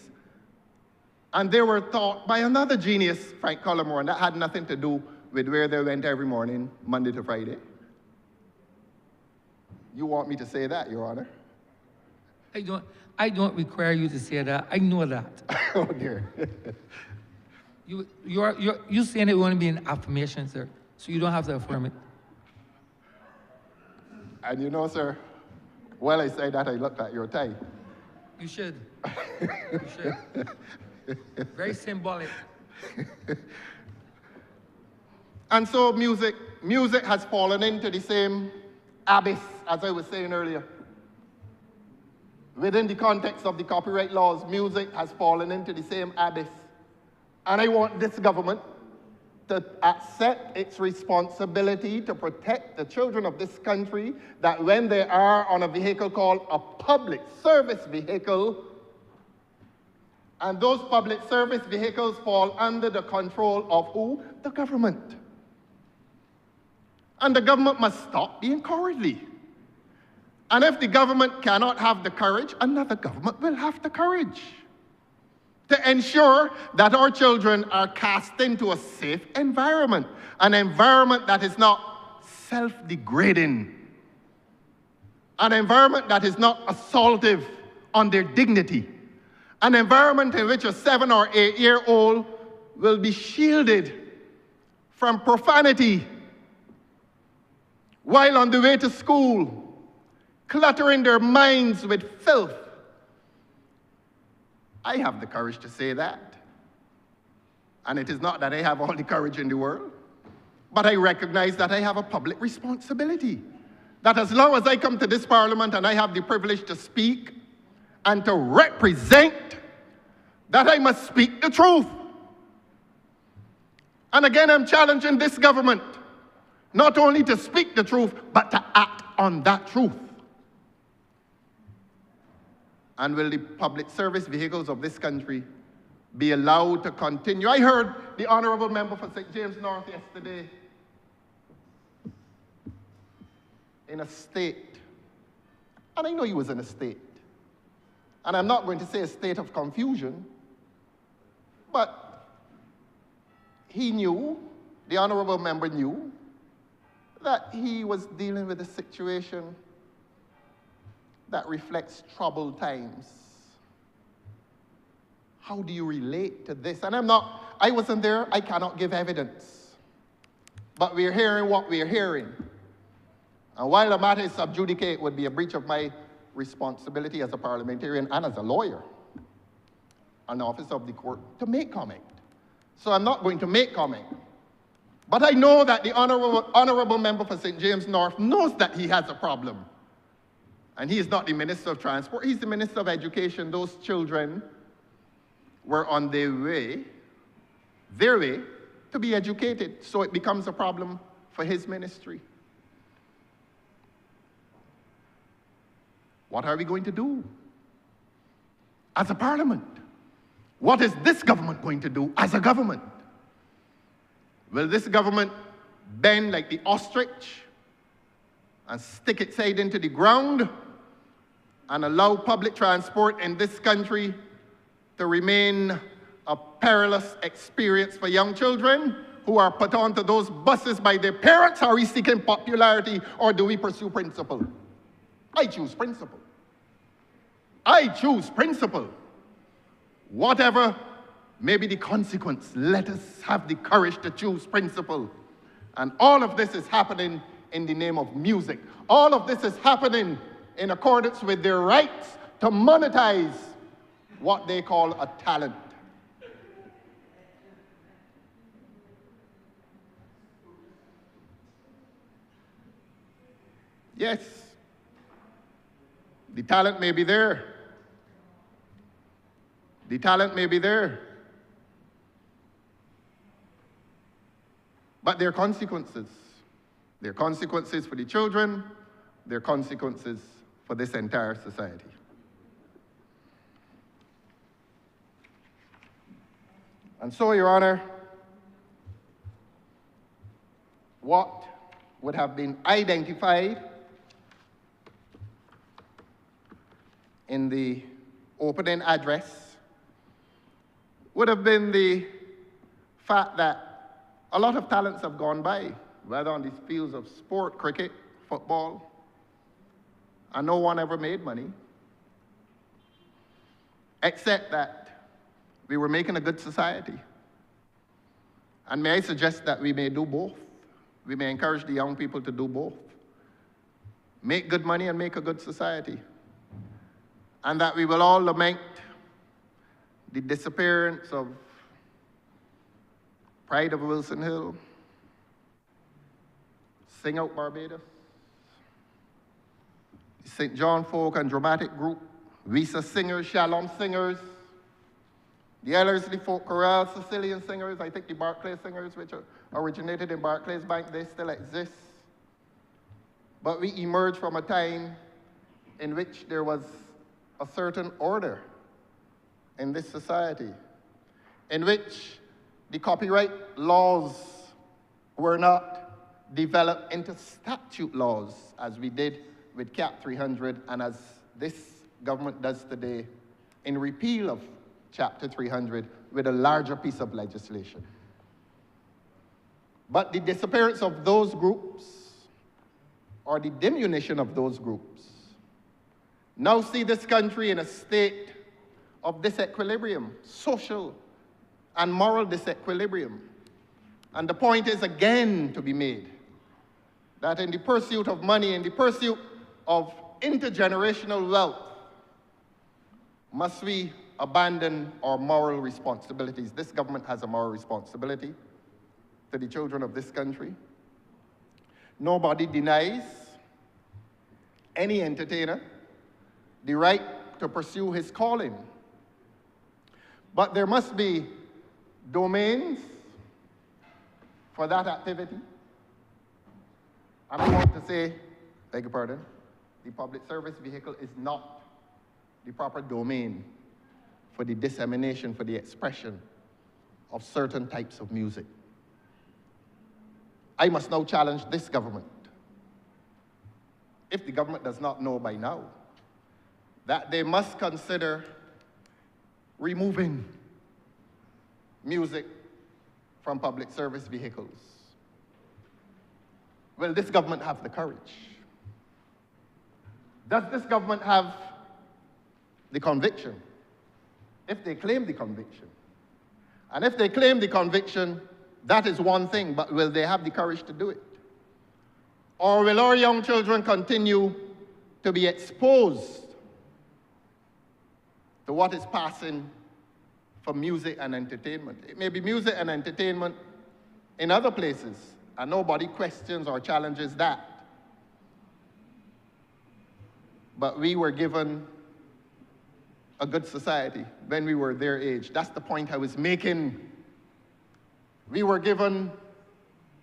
And they were taught by another genius, Frank Cullimore, and that had nothing to do with where they went every morning, Monday to Friday. You want me to say that, Your Honor? I don't require you to say that. I know that. Oh, dear. You're saying it won't be an affirmation, sir, so you don't have to affirm it. And you know, sir, while I say that, I looked at your tie. You should. You should. Very symbolic. And so music has fallen into the same abyss, as I was saying earlier. Within the context of the copyright laws, music has fallen into the same abyss. And I want this government to accept its responsibility to protect the children of this country, that when they are on a vehicle called a public service vehicle, and those public service vehicles fall under the control of who? The government. And the government must stop being cowardly. And if the government cannot have the courage, another government will have the courage to ensure that our children are cast into a safe environment, an environment that is not self-degrading, an environment that is not assaultive on their dignity, an environment in which a 7 or 8-year-old will be shielded from profanity while on the way to school, cluttering their minds with filth. I have the courage to say that. And it is not that I have all the courage in the world, but I recognize that I have a public responsibility. That as long as I come to this parliament and I have the privilege to speak and to represent, that I must speak the truth. And again, I'm challenging this government not only to speak the truth, but to act on that truth. And will the public service vehicles of this country be allowed to continue? I heard the honourable member for St. James North yesterday in a state, and I know he was in a state, and I'm not going to say a state of confusion, but he knew, the honourable member knew, that he was dealing with a situation that reflects troubled times. How do you relate to this? And I wasn't there, I cannot give evidence. But we're hearing what we're hearing. And while the matter is sub judice, it would be a breach of my responsibility as a parliamentarian and as a lawyer, an officer of the court, to make comment. So I'm not going to make comment. But I know that the honourable member for St. James North knows that he has a problem. And he is not the Minister of Transport, he's the Minister of Education. Those children were on their way to be educated. So it becomes a problem for his ministry. What are we going to do as a parliament? What is this government going to do as a government? Will this government bend like the ostrich and stick its head into the ground and allow public transport in this country to remain a perilous experience for young children who are put onto those buses by their parents? Are we seeking popularity, or do we pursue principle? I choose principle. I choose principle. Whatever may be the consequence, let us have the courage to choose principle. And all of this is happening in the name of music. All of this is happening in accordance with their rights to monetize what they call a talent. Yes, the talent may be there. The talent may be there. But there are consequences. There are consequences for the children. There are consequences for this entire society. And so, Your Honor, what would have been identified in the opening address would have been the fact that a lot of talents have gone by, whether on these fields of sport, cricket, football, and no one ever made money, except that we were making a good society. And may I suggest that we may do both? We may encourage the young people to do both. Make good money and make a good society. And that we will all lament the disappearance of Pride of Wilson Hill, Sing Out Barbados, the St. John Folk and Dramatic Group, Visa Singers, Shalom Singers, the Ellerslie Folk Chorale, Sicilian Singers, I think the Barclays Singers, which originated in Barclays Bank, they still exist. But we emerged from a time in which there was a certain order in this society, in which the copyright laws were not developed into statute laws as we did with Cap 300 and as this government does today in repeal of Chapter 300 with a larger piece of legislation. But the disappearance of those groups, or the diminution of those groups, now see this country in a state of disequilibrium, social and moral disequilibrium. And the point is again to be made that in the pursuit of money, in the pursuit of intergenerational wealth, must we abandon our moral responsibilities. This government has a moral responsibility to the children of this country. Nobody denies any entertainer the right to pursue his calling. But there must be domains for that activity. And I want to say, beg your pardon, the public service vehicle is not the proper domain for the dissemination, for the expression of certain types of music. I must now challenge this government, if the government does not know by now, that they must consider removing music from public service vehicles. Will this government have the courage? Does this government have the conviction? If they claim the conviction. And if they claim the conviction, that is one thing, but will they have the courage to do it? Or will our young children continue to be exposed to what is passing for music and entertainment? It may be music and entertainment in other places, and nobody questions or challenges that. But we were given a good society when we were their age. That's the point I was making. We were given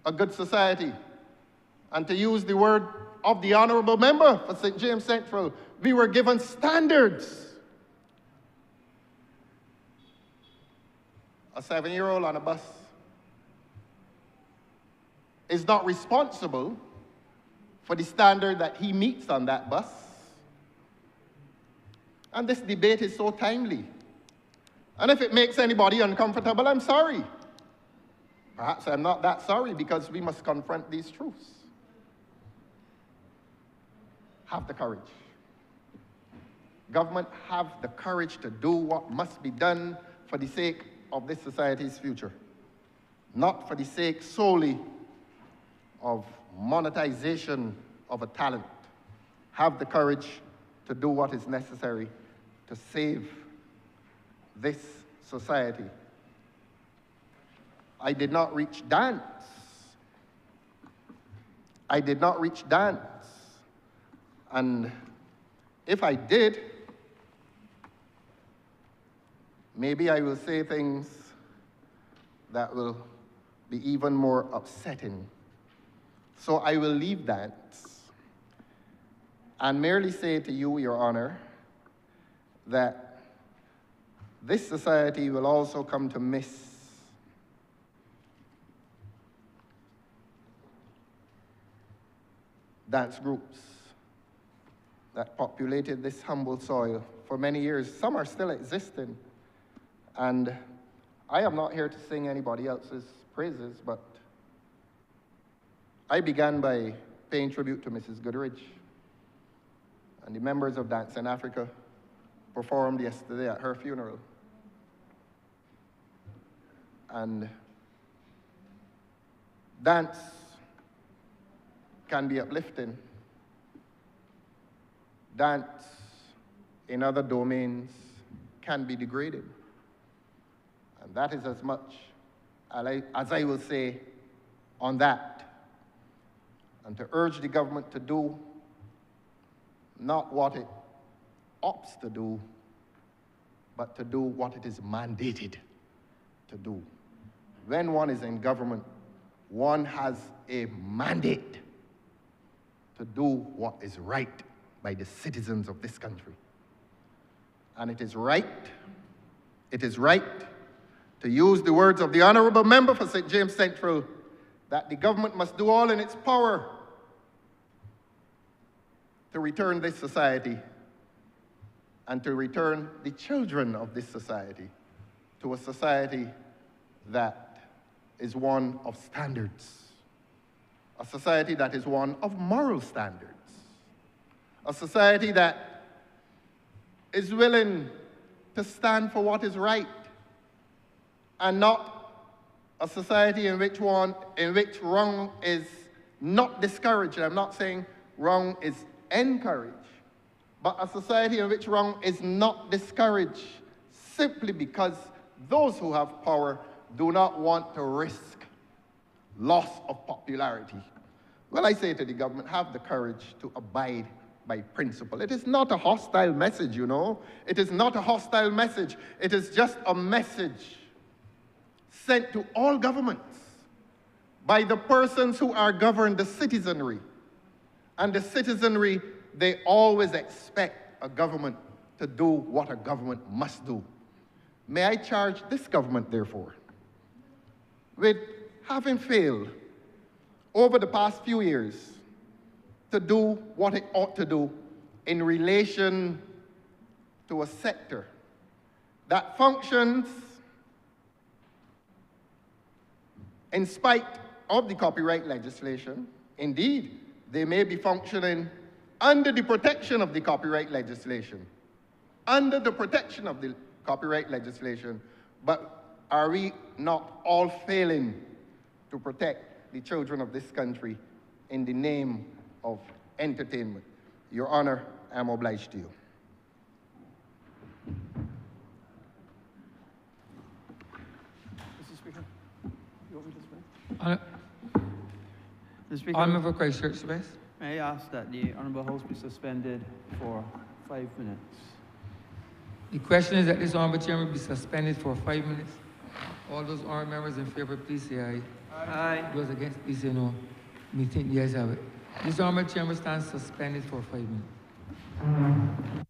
a good society. And to use the word of the Honourable Member for St. James Central, we were given standards. A 7-year-old on a bus is not responsible for the standard that he meets on that bus. And this debate is so timely. And if it makes anybody uncomfortable, I'm sorry. Perhaps I'm not that sorry, because we must confront these truths. Have the courage. Government, have the courage to do what must be done for the sake of this society's future, not for the sake solely of monetization of a talent. Have the courage to do what is necessary to save this society. I did not reach dance. I did not reach dance. And if I did, maybe I will say things that will be even more upsetting. So I will leave that and merely say to you, Your Honor, that this society will also come to miss dance groups that populated this humble soil for many years. Some are still existing. And I am not here to sing anybody else's praises, but I began by paying tribute to Mrs. Goodrich. And the members of Dance in Africa performed yesterday at her funeral. And dance can be uplifting. Dance in other domains can be degrading. And that is as much as I will say on that. And to urge the government to do not what it opts to do, but to do what it is mandated to do. When one is in government, one has a mandate to do what is right by the citizens of this country. And it is right to use the words of the Honourable Member for St. James Central, that the government must do all in its power to return this society and to return the children of this society to a society that is one of standards, a society that is one of moral standards, a society that is willing to stand for what is right, and not a society in which wrong is not discouraged. I'm not saying wrong is encouraged, but a society in which wrong is not discouraged simply because those who have power do not want to risk loss of popularity. Well, I say to the government, have the courage to abide by principle. It is not a hostile message, you know. It is not a hostile message. It is just a message sent to all governments by the persons who are governed, the citizenry. And the citizenry, they always expect a government to do what a government must do. May I charge this government, therefore, with having failed over the past few years to do what it ought to do in relation to a sector that functions in spite of the copyright legislation. Indeed, they may be functioning under the protection of the copyright legislation, but are we not all failing to protect the children of this country in the name of entertainment? Your Honor, I am obliged to you. Mr. Speaker, you want me to speak? Mr. Speaker, Honourable Christchurch West. may I ask that the Honourable House be suspended for 5 minutes? The question is that this honourable chamber be suspended for 5 minutes. All those honourable members in favour, please say aye. Aye. Those against, please say no. Me think yes, have it. This honourable chamber stands suspended for 5 minutes.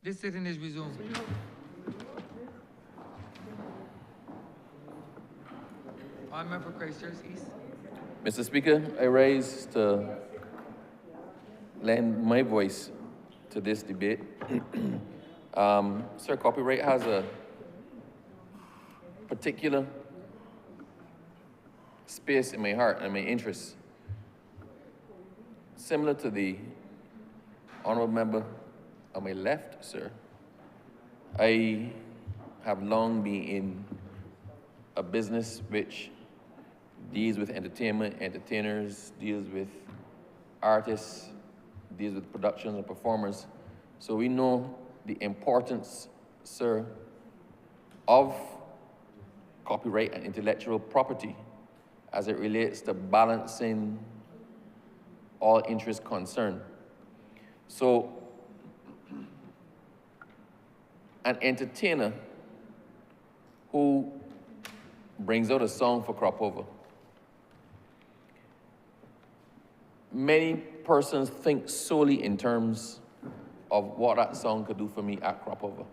This sitting is resumed. Honourable for Christchurch East. Mr. Speaker, I rise to lend my voice to this debate. Sir, copyright has a particular space in my heart and my interests, similar to the honourable member on my left, sir. I have long been in a business which deals with entertainment, entertainers, deals with artists, deals with productions and performers. So we know the importance, sir, of copyright and intellectual property as it relates to balancing all interest concerned. So an entertainer who brings out a song for crop over, many persons think solely in terms of what that song could do for me at crop over.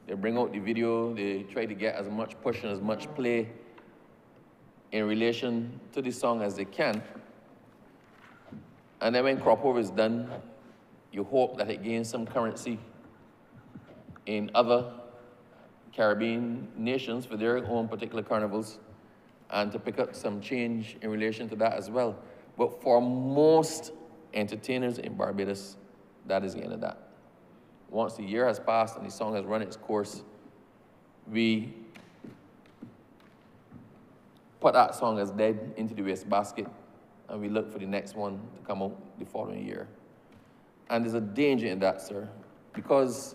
They bring out the video, they try to get as much push and as much play in relation to the song as they can. And then when crop over is done, you hope that it gains some currency in other Caribbean nations for their own particular carnivals, and to pick up some change in relation to that as well. But for most entertainers in Barbados, that is the end of that. Once the year has passed and the song has run its course, we put that song as dead into the wastebasket, and we look for the next one to come out the following year. And there's a danger in that, sir, because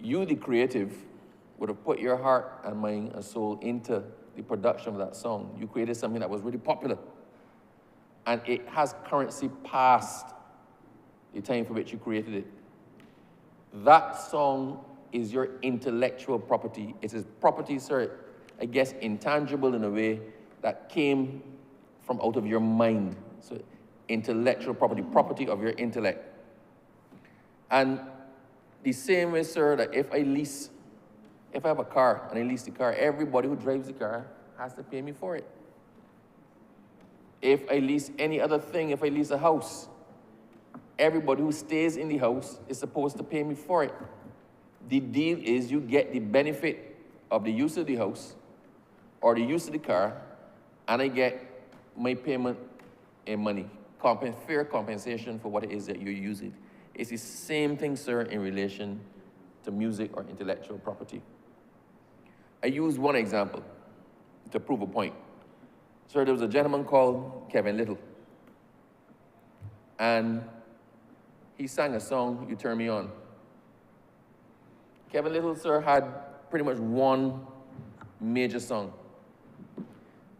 you, the creative, would have put your heart and mind and soul into the production of that song. You created something that was really popular, and it has currency past the time for which you created it. That song is your intellectual property. It is property, sir, I guess intangible in a way that came from out of your mind. So intellectual property, property of your intellect. And the same way, sir, that if I have a car and I lease the car, everybody who drives the car has to pay me for it. If I lease any other thing, if I lease a house, everybody who stays in the house is supposed to pay me for it. The deal is you get the benefit of the use of the house or the use of the car, and I get my payment in money, fair compensation for what it is that you're using. It's the same thing, sir, in relation to music or intellectual property. I use one example to prove a point. Sir, there was a gentleman called Kevin Little, and he sang a song, You Turn Me On. Kevin Little, sir, had pretty much one major song.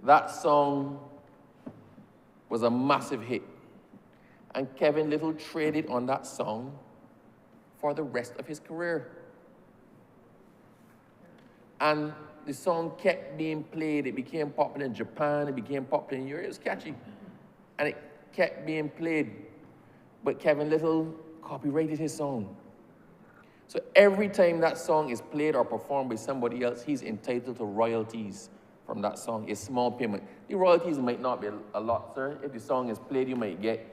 That song was a massive hit. And Kevin Little traded on that song for the rest of his career. And the song kept being played. It became popular in Japan, it became popular in Europe. It was catchy. And it kept being played. But Kevin Little copyrighted his song. So every time that song is played or performed by somebody else, he's entitled to royalties from that song, a small payment. The royalties might not be a lot, sir. If the song is played, you might get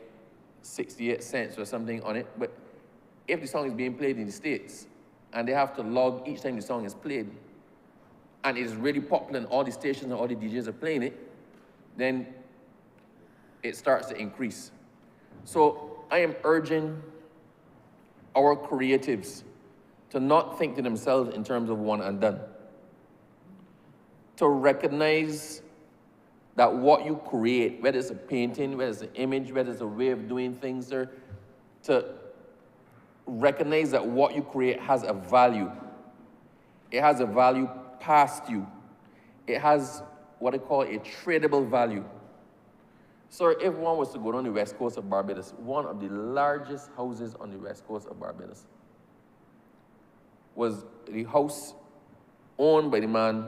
68 cents or something on it. But if the song is being played in the States, and they have to log each time the song is played, and it is really popular and all the stations and all the DJs are playing it, then it starts to increase. So I am urging our creatives to not think to themselves in terms of one and done. To recognize that what you create, whether it's a painting, whether it's an image, whether it's a way of doing things, sir, to recognize that what you create has a value. It has a value past you. It has what I call a tradable value. Sir, if one was to go down the west coast of Barbados, one of the largest houses on the west coast of Barbados was the house owned by the man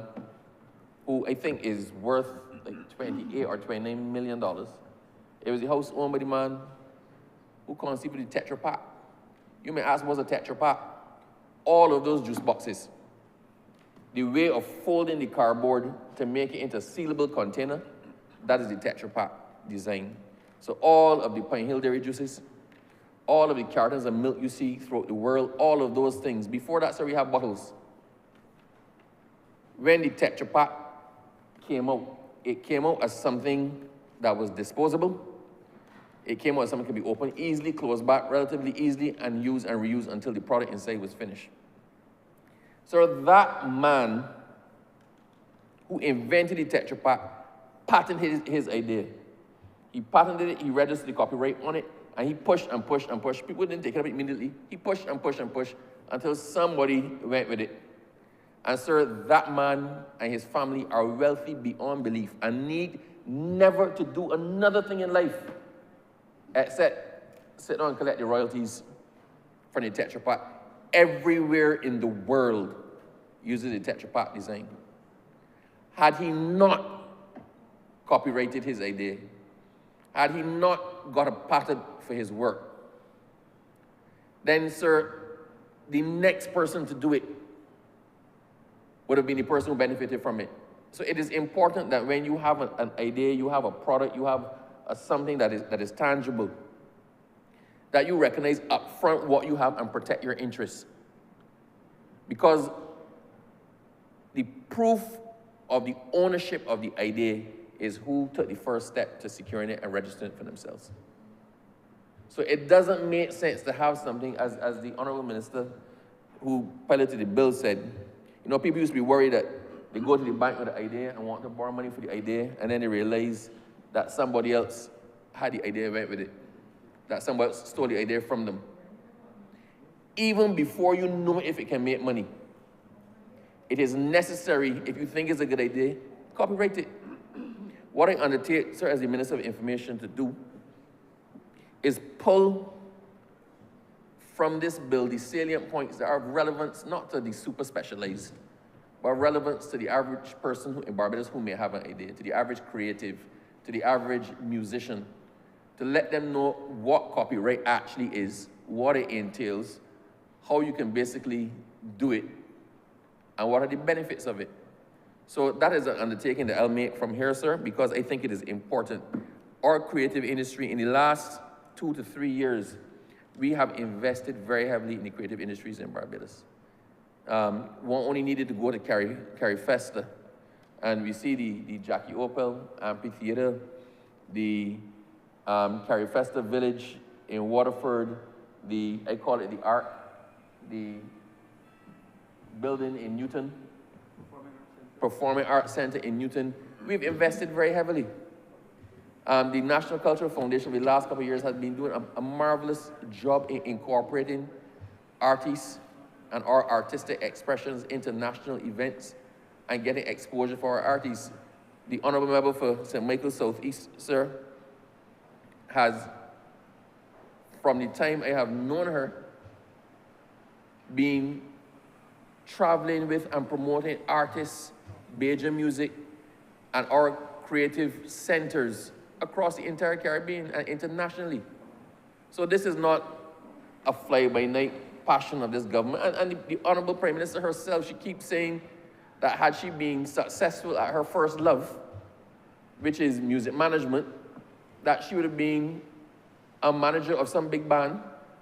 who I think is worth like 28 or $29 million. It was the house owned by the man who conceived the Tetra Pak. You may ask, what's a Tetra Pak? All of those juice boxes. The way of folding the cardboard to make it into a sealable container, that is the Tetra Pak design. So all of the Pine Hill dairy juices, all of the cartons of milk you see throughout the world, all of those things. Before that, sir, we have bottles. When the Tetra Pak came out, it came out as something that was disposable. It came out as something that could be opened easily, closed back relatively easily, and used and reused until the product inside was finished. So that man who invented the Tetra Pak patented his idea. He patented it, he registered the copyright on it, and he pushed and pushed and pushed. People didn't take it up immediately. He pushed and pushed and pushed until somebody went with it. And sir, that man and his family are wealthy beyond belief and need never to do another thing in life except sit down and collect the royalties from the Tetra Pak. Everywhere in the world uses the Tetra Pak design. Had he not copyrighted his idea, had he not got a patent for his work, then, sir, the next person to do it would have been the person who benefited from it. So it is important that when you have an idea, you have a product, you have something that is tangible, that you recognize upfront what you have and protect your interests. Because the proof of the ownership of the idea is who took the first step to securing it and registering it for themselves. So it doesn't make sense to have something, as the Honourable Minister who piloted the bill said, you know, people used to be worried that they go to the bank with the idea and want to borrow money for the idea, and then they realize that somebody else had the idea and went with it, that somebody else stole the idea from them. Even before you know if it can make money, it is necessary, if you think it's a good idea, copyright it. What I undertake, sir, as the Minister of Information to do is pull from this bill the salient points that are of relevance not to the super specialized, but relevance to the average person in Barbados who may have an idea, to the average creative, to the average musician, to let them know what copyright actually is, what it entails, how you can basically do it, and what are the benefits of it. So that is an undertaking that I'll make from here, sir, because I think it is important. Our creative industry in the last 2 to 3 years, we have invested very heavily in the creative industries in Barbados. One only needed to go to Carrie Festa, and we see the Jackie Opel Amphitheater, the Carrie Festa Village in Waterford, I call it the Arc, the building in Newton, Performing Arts Center in Newton. We've invested very heavily. The National Cultural Foundation over the last couple of years has been doing a marvelous job in incorporating artists and our artistic expressions into national events and getting exposure for our artists. The Honourable Member for St. Michael Southeast, sir, has, from the time I have known her, been traveling with and promoting artists, Bajan music, and our creative centers across the entire Caribbean and internationally. So this is not a fly-by-night passion of this government. And the Honourable Prime Minister herself, she keeps saying that had she been successful at her first love, which is music management, that she would have been a manager of some big band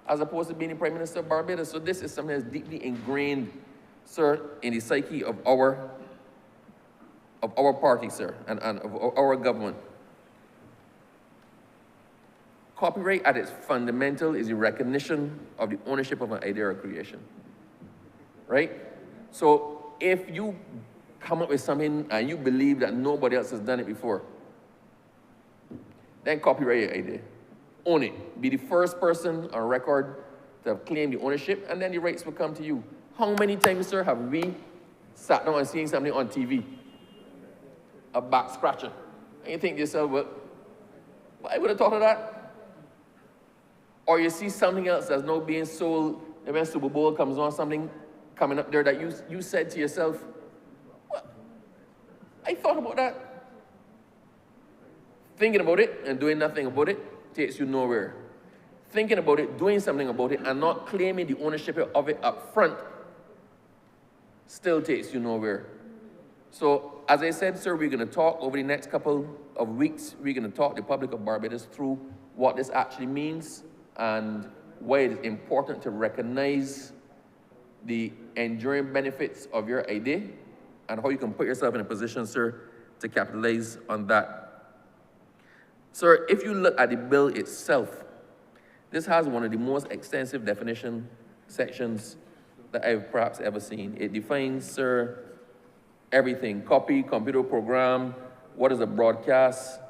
as opposed to being the Prime Minister of Barbados. So this is something that's deeply ingrained, sir, in the psyche of our party, sir, and of our government. Copyright at its fundamental is the recognition of the ownership of an idea or creation, right? So if you come up with something and you believe that nobody else has done it before, then copyright your idea. Own it. Be the first person on record to have claimed the ownership, and then the rights will come to you. How many times, sir, have we sat down and seen something on TV? A back scratcher. And you think to yourself, well, I would have thought of that. Or you see something else that's now being sold, and when Super Bowl comes on, something coming up there that you said to yourself, well, I thought about that. Thinking about it and doing nothing about it takes you nowhere. thinking about it, doing something about it, and not claiming the ownership of it up front still takes you nowhere. So, as I said, sir, we're going to talk over the next couple of weeks. We're going to talk the public of Barbados through what this actually means and why it is important to recognize the enduring benefits of your idea and how you can put yourself in a position, sir, to capitalize on that. Sir, if you look at the bill itself, this has one of the most extensive definition sections that I've perhaps ever seen. It defines, sir, everything: copy, computer program, what is a broadcast,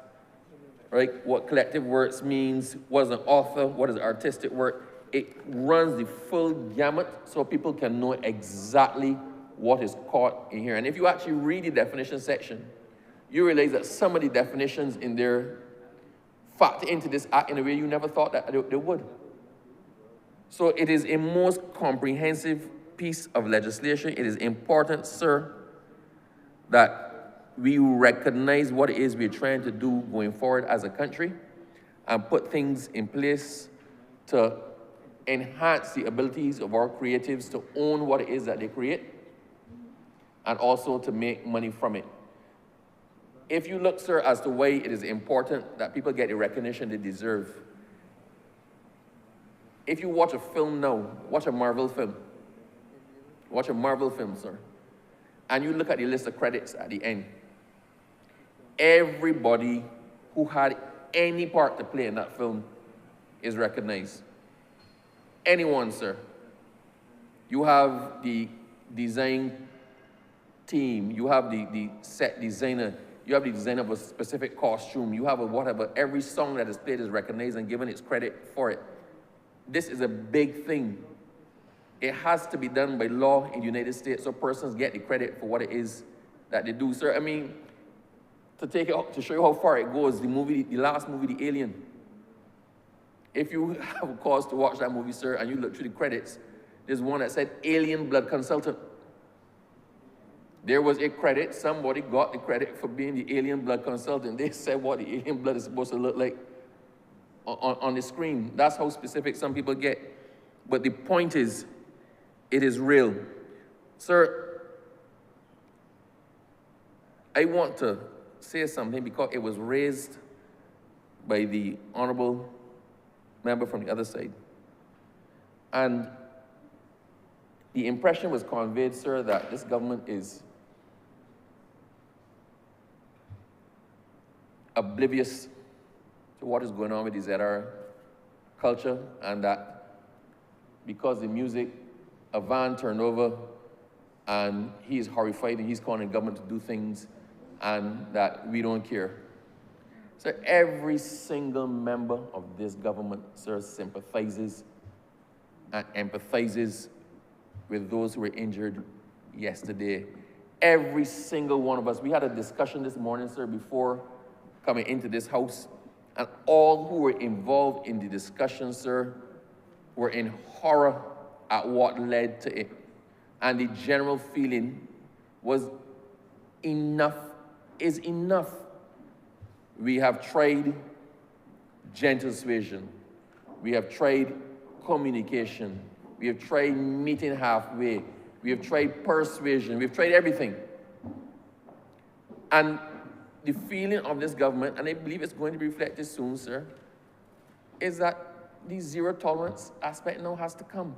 right? What collective works means, what is an author, what is artistic work. It runs the full gamut so people can know exactly what is caught in here. And if you actually read the definition section, you realize that some of the definitions in there factor into this act in a way you never thought that they would. So it is a most comprehensive piece of legislation. It is important, sir, that we recognize what it is we're trying to do going forward as a country and put things in place to enhance the abilities of our creatives to own what it is that they create and also to make money from it. If you look, sir, as to why it is important that people get the recognition they deserve, if you watch a film now, watch a Marvel film, sir, and you look at the list of credits at the end, everybody who had any part to play in that film is recognized. Anyone, sir. You have the design team, you have the set designer, you have the designer of a specific costume, you have a whatever. Every song that is played is recognized and given its credit for it. This is a big thing. It has to be done by law in the United States so persons get the credit for what it is that they do. Sir, I mean, to show you how far it goes, the last movie, The Alien. If you have a cause to watch that movie, sir, and you look through the credits, there's one that said Alien Blood Consultant. There was a credit, somebody got the credit for being the alien blood consultant. They said what the alien blood is supposed to look like on the screen. That's how specific some people get. But the point is, it is real. Sir, I want to say something because it was raised by the Honourable member from the other side. And the impression was conveyed, sir, that this government is oblivious to what is going on with the ZR culture, and that because the music, a van turned over, and he is horrified and he's calling the government to do things, and that we don't care. So every single member of this government, sir, sympathizes and empathizes with those who were injured yesterday. Every single one of us. We had a discussion this morning, sir, before coming into this house, and all who were involved in the discussion, sir, were in horror at what led to it. And the general feeling was enough is enough. We have tried gentle persuasion. We have tried communication. We have tried meeting halfway. We have tried persuasion. We've tried everything. And the feeling of this government, and I believe it's going to be reflected soon, sir, is that the zero tolerance aspect now has to come.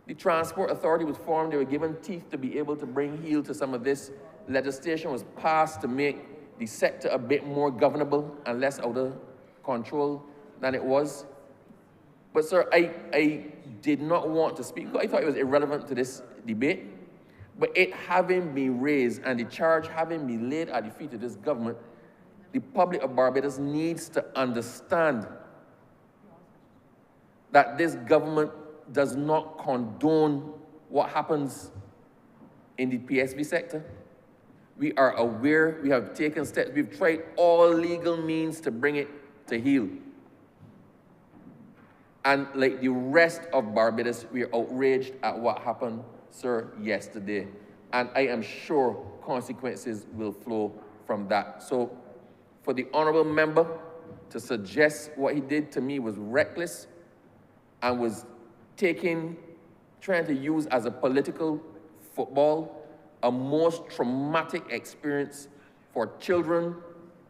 The Transport Authority was formed. They were given teeth to be able to bring heel to some of this. Legislation was passed to make the sector a bit more governable and less out of control than it was. But sir, I did not want to speak. I thought it was irrelevant to this debate. But it having been raised and the charge having been laid at the feet of this government, the public of Barbados needs to understand that this government does not condone what happens in the PSV sector. We are aware, we have taken steps, we've tried all legal means to bring it to heel. And like the rest of Barbados, we are outraged at what happened, sir, yesterday. And I am sure consequences will flow from that. So for the Honourable member to suggest what he did to me was reckless, and was trying to use as a political football, a most traumatic experience for children,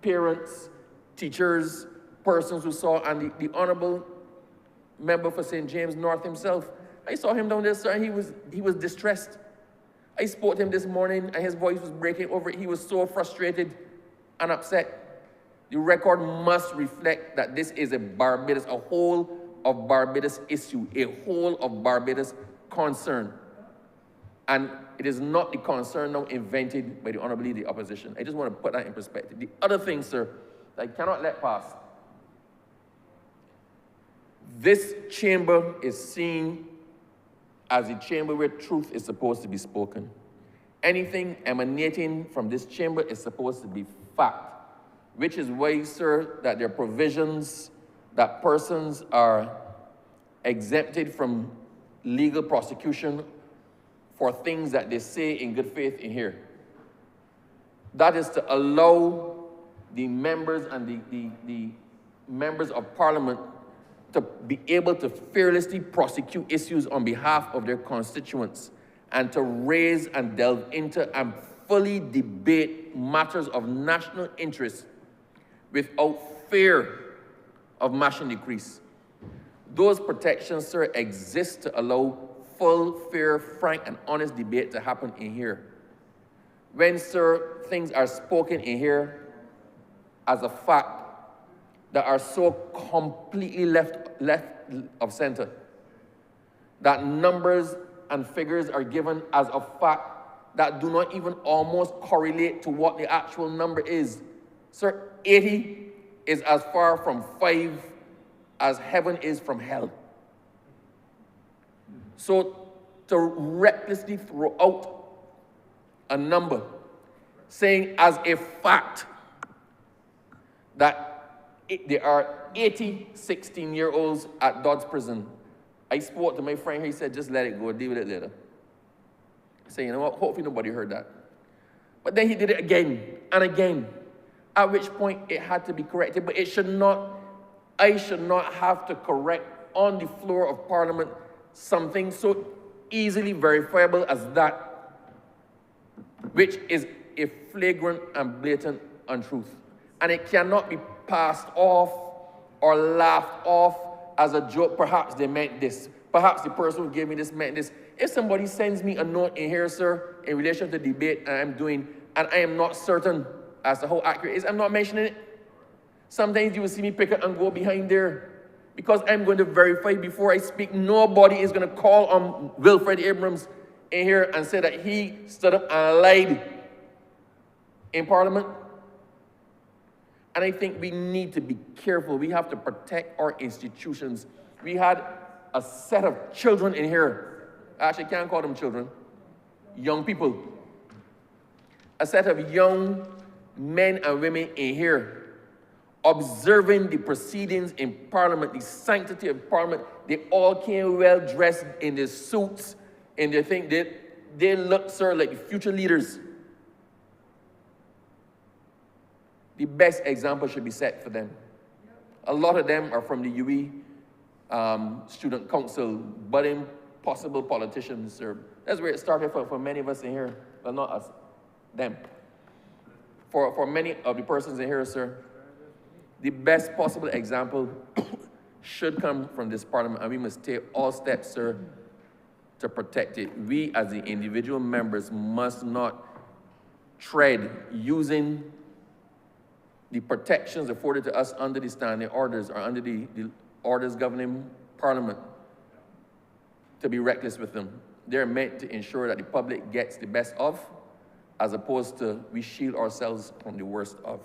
parents, teachers, persons who saw, and the Honourable member for St. James North himself. I saw him down there, sir, and he was distressed. I spoke to him this morning, and his voice was breaking over it. He was so frustrated and upset. The record must reflect that this is a Barbados, a whole of Barbados issue, a whole of Barbados concern. And it is not the concern now invented by the Honourable Leader of the Opposition. I just want to put that in perspective. The other thing, sir, that I cannot let pass. This chamber is seen as a chamber where truth is supposed to be spoken. Anything emanating from this chamber is supposed to be fact, which is why, sir, that there are provisions that persons are exempted from legal prosecution for things that they say in good faith in here. That is to allow the members and the members of Parliament to be able to fearlessly prosecute issues on behalf of their constituents and to raise and delve into and fully debate matters of national interest without fear of mashing the crease. Those protections, sir, exist to allow full, fair, frank, and honest debate to happen in here. When, sir, things are spoken in here as a fact that are so completely left of center, that numbers and figures are given as a fact that do not even almost correlate to what the actual number is. Sir, 80 is as far from 5 as heaven is from hell. So to recklessly throw out a number saying as a fact that there are 80 16-year-olds at Dodds Prison. I spoke to my friend, he said, just let it go, deal with it later. I said, you know what, hopefully nobody heard that. But then he did it again and again, at which point it had to be corrected, but it should not, I should not have to correct on the floor of Parliament something so easily verifiable as that, which is a flagrant and blatant untruth. And it cannot be passed off or laughed off as a joke. Perhaps they meant this. Perhaps the person who gave me this meant this. If somebody sends me a note in here, sir, in relation to debate I'm doing, and I am not certain as to how accurate it is, I'm not mentioning it. Sometimes you will see me pick it and go behind there because I'm going to verify before I speak. Nobody is going to call on Wilfred Abrams in here and say that he stood up and lied in Parliament. And I think we need to be careful. We have to protect our institutions. We had a set of children in here. Actually, I can't call them children. Young people. A set of young men and women in here observing the proceedings in Parliament, the sanctity of Parliament. They all came well dressed in their suits, and they think they look, sir, like the future leaders. The best example should be set for them. A lot of them are from the UE Student Council, budding possible politicians, sir. That's where it started for many of us in here. Well, not us, them. For many of the persons in here, sir, the best possible example should come from this Parliament, and we must take all steps, sir, to protect it. We, as the individual members, must not tread using the protections afforded to us under the standing orders or under the orders governing Parliament to be reckless with them. They're meant to ensure that the public gets the best of, as opposed to we shield ourselves from the worst of.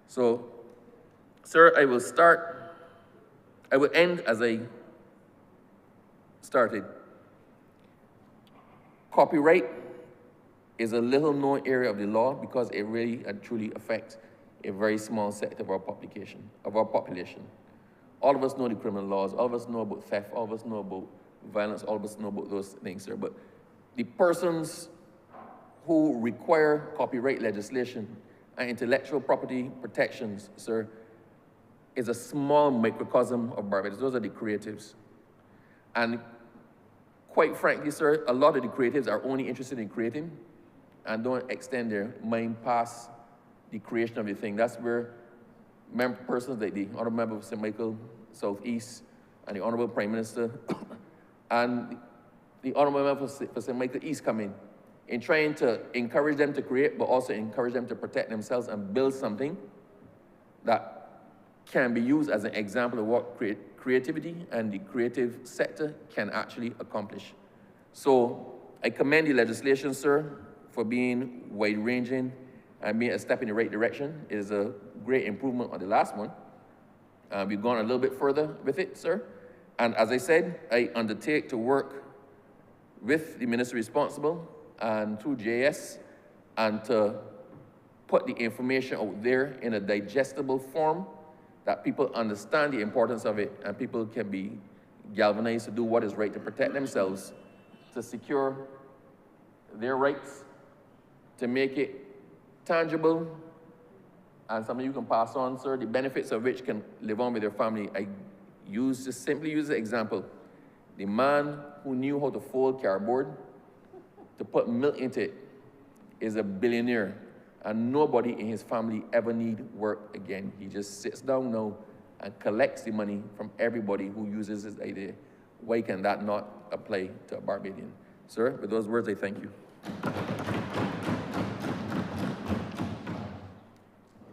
So, sir, I will end as I started. Copyright is a little known area of the law because it really and truly affects a very small sector of our population. All of us know the criminal laws, all of us know about theft, all of us know about violence, all of us know about those things, sir. But the persons who require copyright legislation and intellectual property protections, sir, is a small microcosm of Barbados. Those are the creatives. And quite frankly, sir, a lot of the creatives are only interested in creating and don't extend their mind past the creation of the thing. That's where persons like the Honourable Member of St. Michael Southeast and the Honourable Prime Minister and the Honourable Member for St. Michael East come in trying to encourage them to create, but also encourage them to protect themselves and build something that can be used as an example of what creativity and the creative sector can actually accomplish. So I commend the legislation, sir, for being wide-ranging and being a step in the right direction. It is a great improvement on the last one. We've gone a little bit further with it, sir. And as I said, I undertake to work with the minister responsible and through JS and to put the information out there in a digestible form that people understand the importance of it and people can be galvanized to do what is right to protect themselves, to secure their rights, to make it tangible, and something you can pass on, sir, the benefits of which can live on with your family. I simply use the example. The man who knew how to fold cardboard to put milk into it is a billionaire, and nobody in his family ever need work again. He just sits down now and collects the money from everybody who uses his idea. Why can that not apply to a Barbadian? Sir, with those words, I thank you.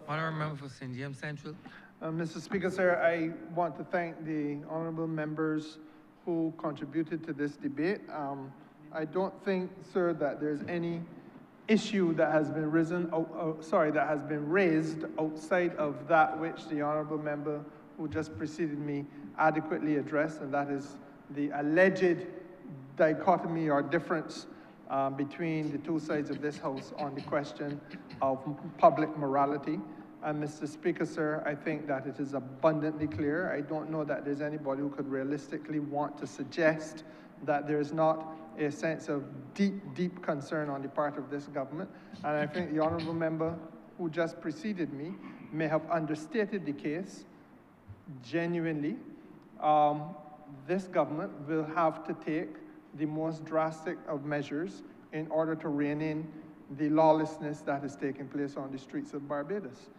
Honourable Member for St. James Central. Mr. Speaker, sir, I want to thank the honourable members who contributed to this debate. I don't think, sir, that there's any issue that has been that has been raised outside of that which the honourable member who just preceded me adequately addressed, and that is the alleged dichotomy or difference between the two sides of this House on the question of public morality. And Mr. Speaker, sir, I think that it is abundantly clear. I don't know that there's anybody who could realistically want to suggest that there is not a sense of deep, deep concern on the part of this government. And I think the honourable member who just preceded me may have understated the case genuinely. This government will have to take the most drastic of measures in order to rein in the lawlessness that is taking place on the streets of Barbados.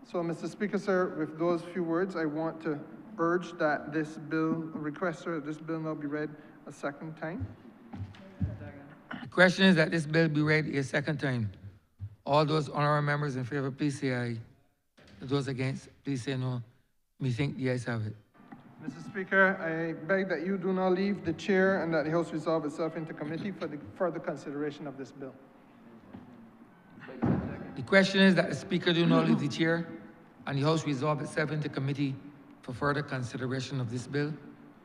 So, Mr. Speaker, sir, with those few words, I want to urge that this bill, this bill now be read a second time. The question is that this bill be read a second time. All those honourable members in favour, please say aye. Those against, please say no. Methinks the ayes have it. Mr. Speaker, I beg that you do not leave the chair and that the House resolve itself into committee for the further consideration of this bill. The question is that the Speaker do not leave the chair and the House resolve itself into committee for further consideration of this bill.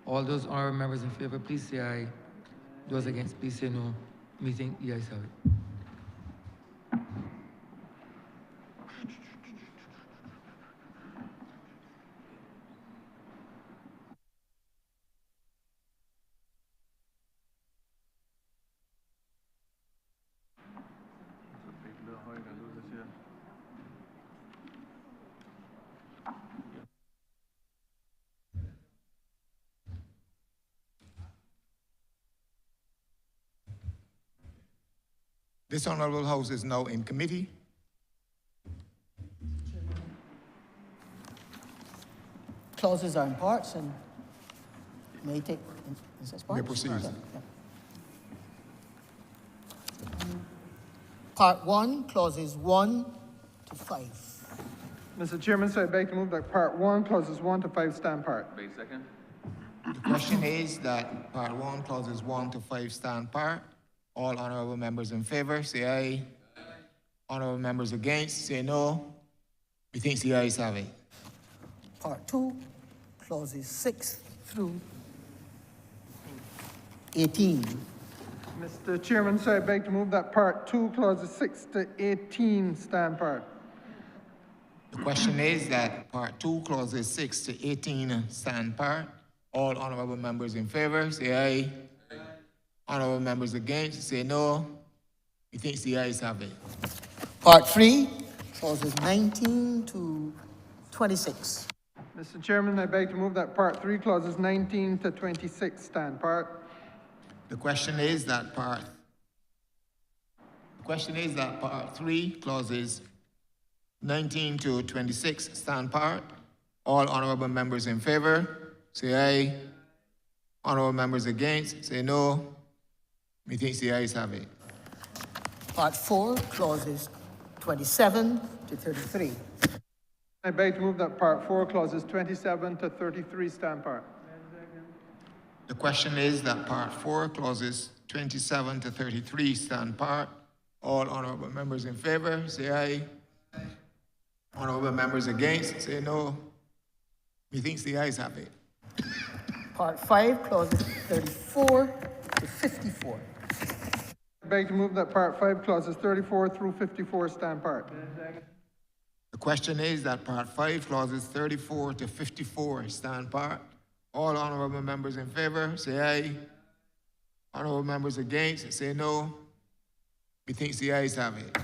All those honourable members in favour, please say aye. Those against, please say no. Methinks the ayes have it. This Honourable House is now in committee. Clauses are in parts and may take parts. May proceed. Yeah. Part 1, clauses 1 to 5. Mr. Chairman, so I beg to move that Part 1, clauses 1 to 5 stand part. Wait a second. The question is that Part 1, clauses 1 to 5 stand part. All honourable members in favour, say aye. Honourable members against, say no. Methinks the ayes have it. Part 2, clauses 6 through 18. Mr. Chairman, so I beg to move that Part 2, clauses 6 to 18 stand part. The question is that Part 2, clauses 6 to 18 stand part. All honourable members in favour, say aye. Honourable members against, say no. Methinks the ayes have it. Part 3, clauses 19 to 26. Mr. Chairman, I beg to move that Part 3, clauses 19 to 26 stand part. The question is that part 3, clauses 19 to 26 stand part. All honorable members in favor, say aye. Honorable members against, say no. Methinks the ayes have it. Part 4, clauses 27 to 33. I beg to move that Part 4, clauses 27 to 33 stand part. The question is that part 4, clauses 27 to 33 stand part. All honorable members in favor, say aye. Honorable members against, say no. Methinks the ayes have it. Part 5, clauses 34 to 54. I beg to move that Part 5, clauses 34 through 54 stand part. The question is that part 5, clauses 34 to 54 stand part. All honorable members in favor, say aye. Honorable members against, say no. Methinks the ayes have it.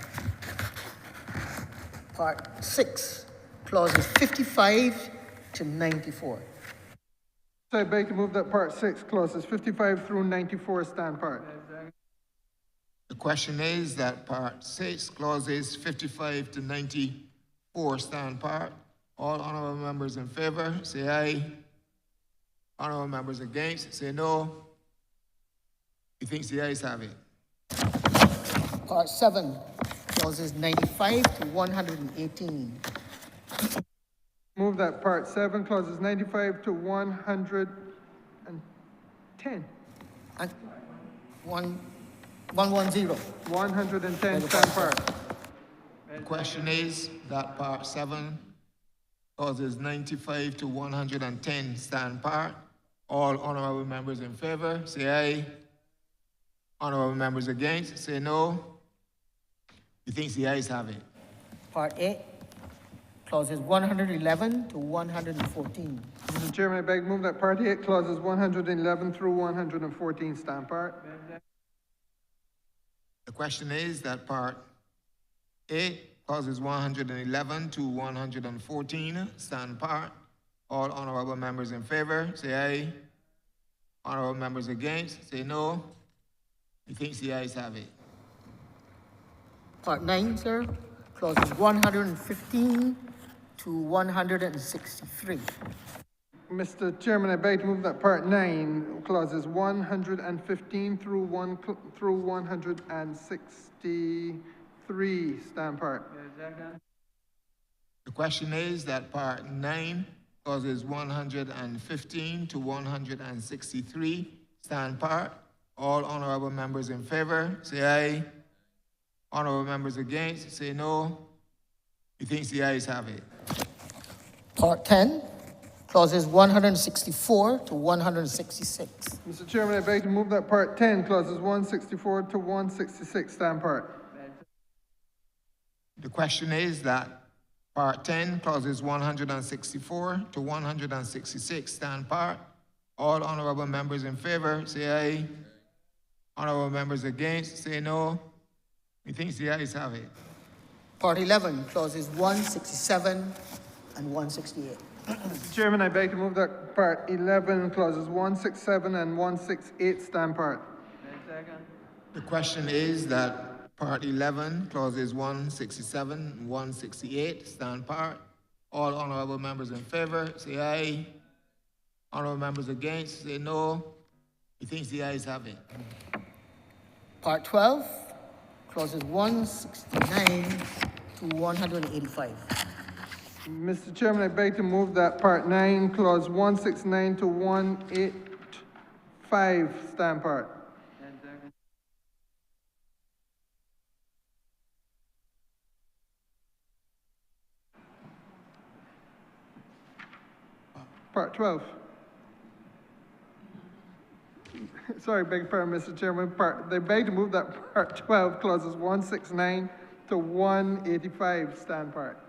Part 6, clauses 55 to 94. I beg to move that Part 6, clauses 55 through 94 stand part. The question is that part 6, clauses 55 to 94 stand part. All honorable members in favor, say aye. Honorable members against, say no. Methinks the ayes have it. Part 7, clauses 95 to 118. Move that Part 7, clauses 95 to 110. And 110. 110 stand part. The question is that part 7, clauses 95 to 110 stand part. All honorable members in favor, say aye. Honorable members against, say no. Methinks the ayes have it. Part 8, clauses 111 to 114. Mr. Chairman, I beg to move that Part 8, clauses 111 through 114 stand part. The question is that part 8, clauses 111 to 114 stand part. All honorable members in favor, say aye. Honorable members against, say no. Methinks the ayes have it. Part 9, sir, clauses 115 to 163. Mr. Chairman, I beg to move that Part 9, clauses 115 through 163 stand part. The question is that part 9, clauses 115 to 163 stand part. All honorable members in favor, say aye. Honorable members against, say no. Methinks the ayes have it. Part 10, clauses 164 to 166. Mr. Chairman, I beg to move that Part 10, clauses 164 to 166 stand part. The question is that part 10, clauses 164 to 166 stand part. All honorable members in favor, say aye. Honorable members against, say no. Methinks the ayes have it. Part 11, clauses 167 and 168. Mr. Chairman, I beg to move that Part 11, clauses 167 and 168 stand part. The question is that part 11, clauses 167 and 168 stand part. All honorable members in favor, say aye. Honorable members against, say no. Methinks the ayes have it. Part 12, clauses 169 to 185. Mr. Chairman, I beg to move that Part 9, clause 169 to 185 stand part. Part 12. Sorry, beg your pardon, Mr. Chairman. They beg to move that Part 12, clauses 169 to 185 stand part.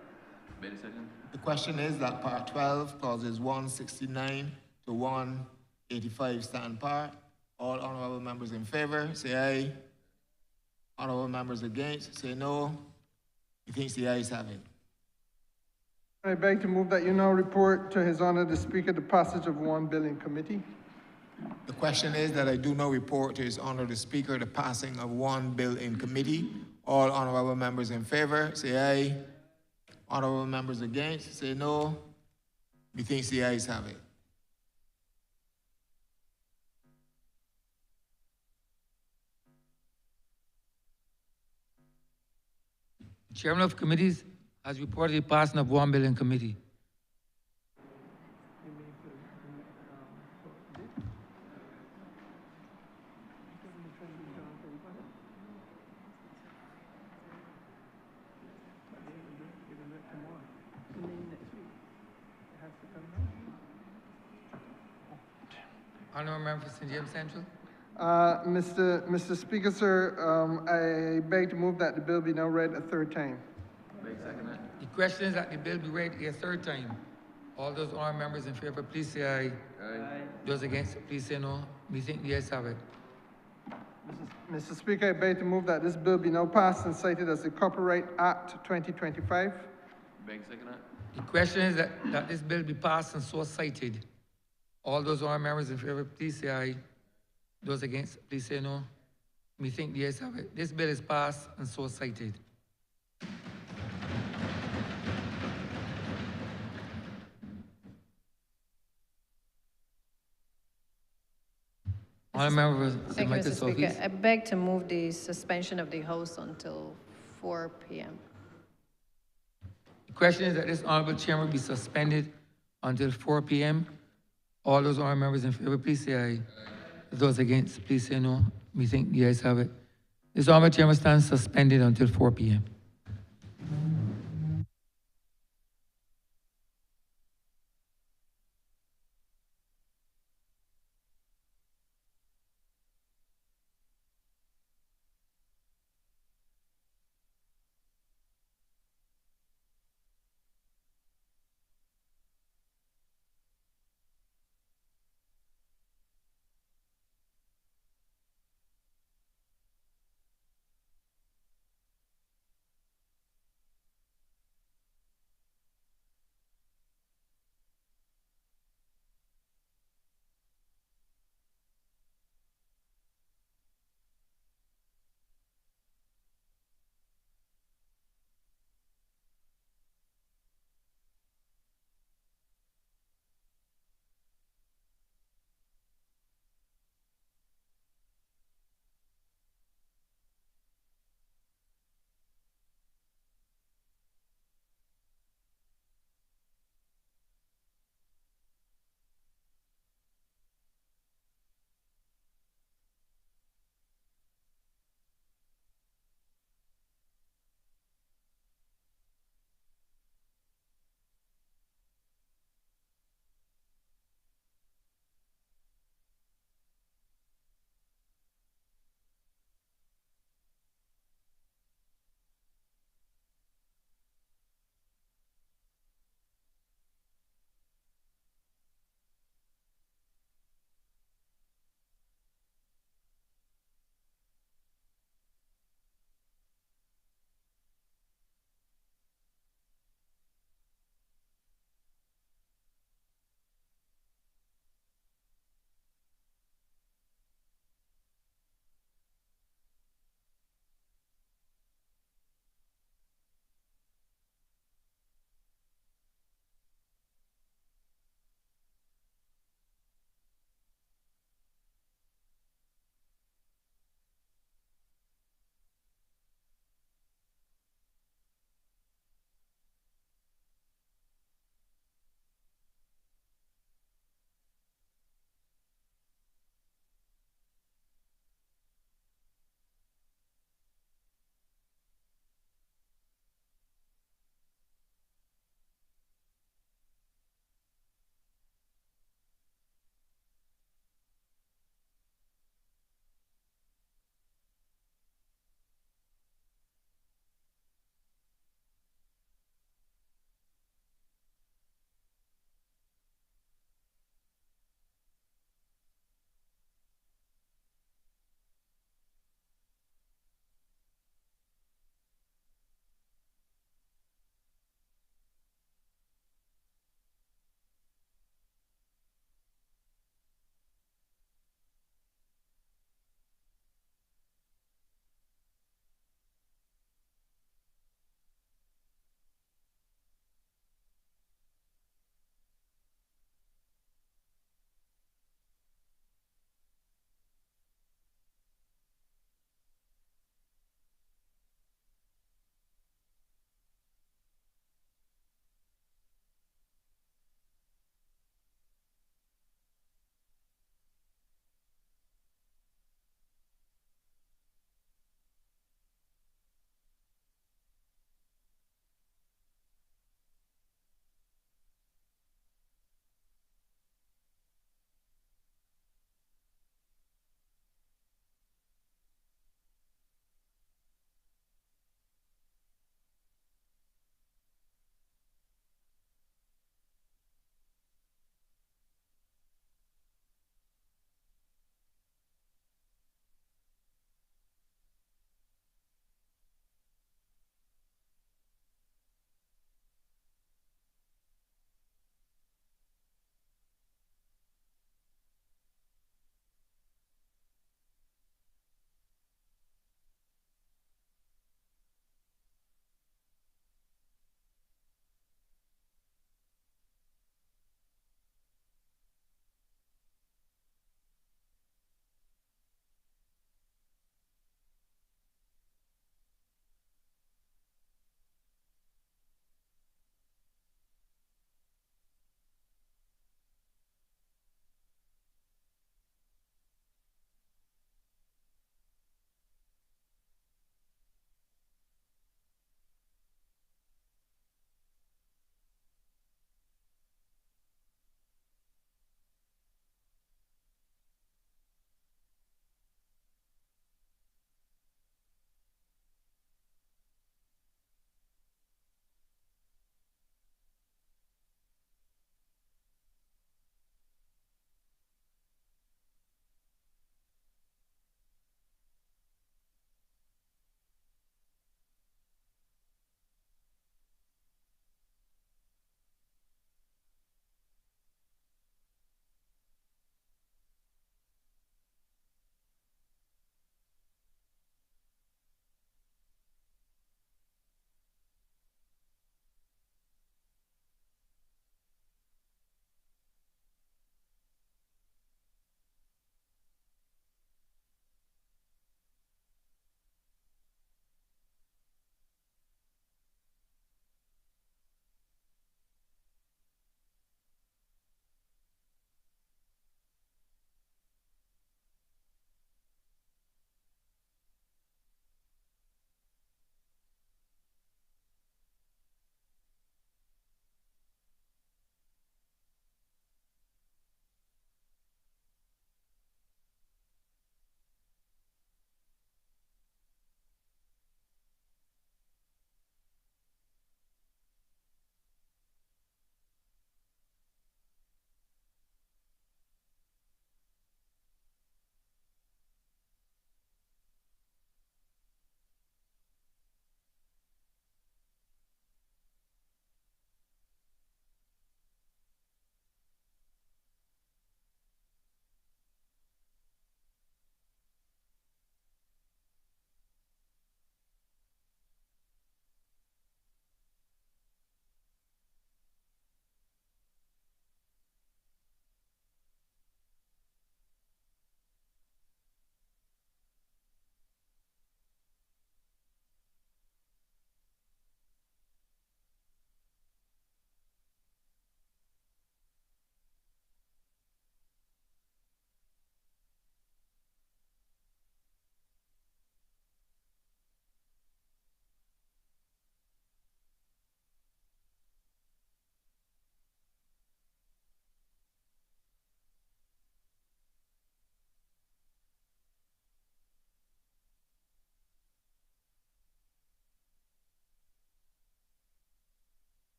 The question is that part 12, clauses 169 to 185 stand part. All honorable members in favor, say aye. Honorable members against, say no. Methinks the ayes have it. I beg to move that you now report to His Honor the Speaker the passage of one bill in committee. The question is that I do now report to His Honor the Speaker the passing of one bill in committee. All honorable members in favor, say aye. Honorable members against, say no. Methinks the ayes have it. The chairman of committees has reported the passing of one bill in committee. Honourable member for St. James Central. Mr. Speaker, sir, I beg to move that the bill be now read a third time. The question is that the bill be read a third time. All those honourable members in favor, please say aye. Aye. Those against, please say no. We think the ayes have it. Mr. Speaker, I beg to move that this bill be now passed and cited as the Copyright Act 2025. Beg second that. The question is that this bill be passed and so cited. All those honourable members in favor, please say aye. Those against, please say no. We think the ayes have it. This bill is passed and so cited. Honourable member for Thank you, St. Mr. Speaker. Southeast. I beg to move the suspension of the House until 4 p.m. The question is that this honourable chairman be suspended until 4 p.m. All those honourable members in favor, please say aye. Those against, please say no. We think the ayes have it. This honourable chairman stands suspended until 4 p.m.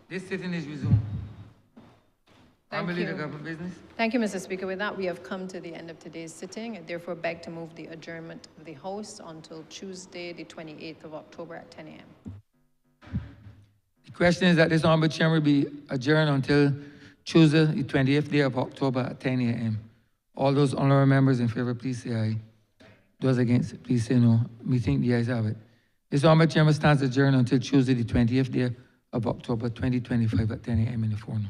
This sitting is resumed. Thank Honourable Leader you. Government Business. Thank you, Mr. Speaker. With that, we have come to the end of today's sitting. I therefore beg to move the adjournment of the House until Tuesday, the 28th of October at 10 a.m. The question is that this Honourable Chamber be adjourned until Tuesday, the 20th day of October at 10 a.m. All those honourable members in favour, please say aye. Those against, please say no. Meeting, the ayes have it. This Honourable Chamber stands adjourned until Tuesday, the 20th day of October 2025 at 10 a.m. in the forenoon.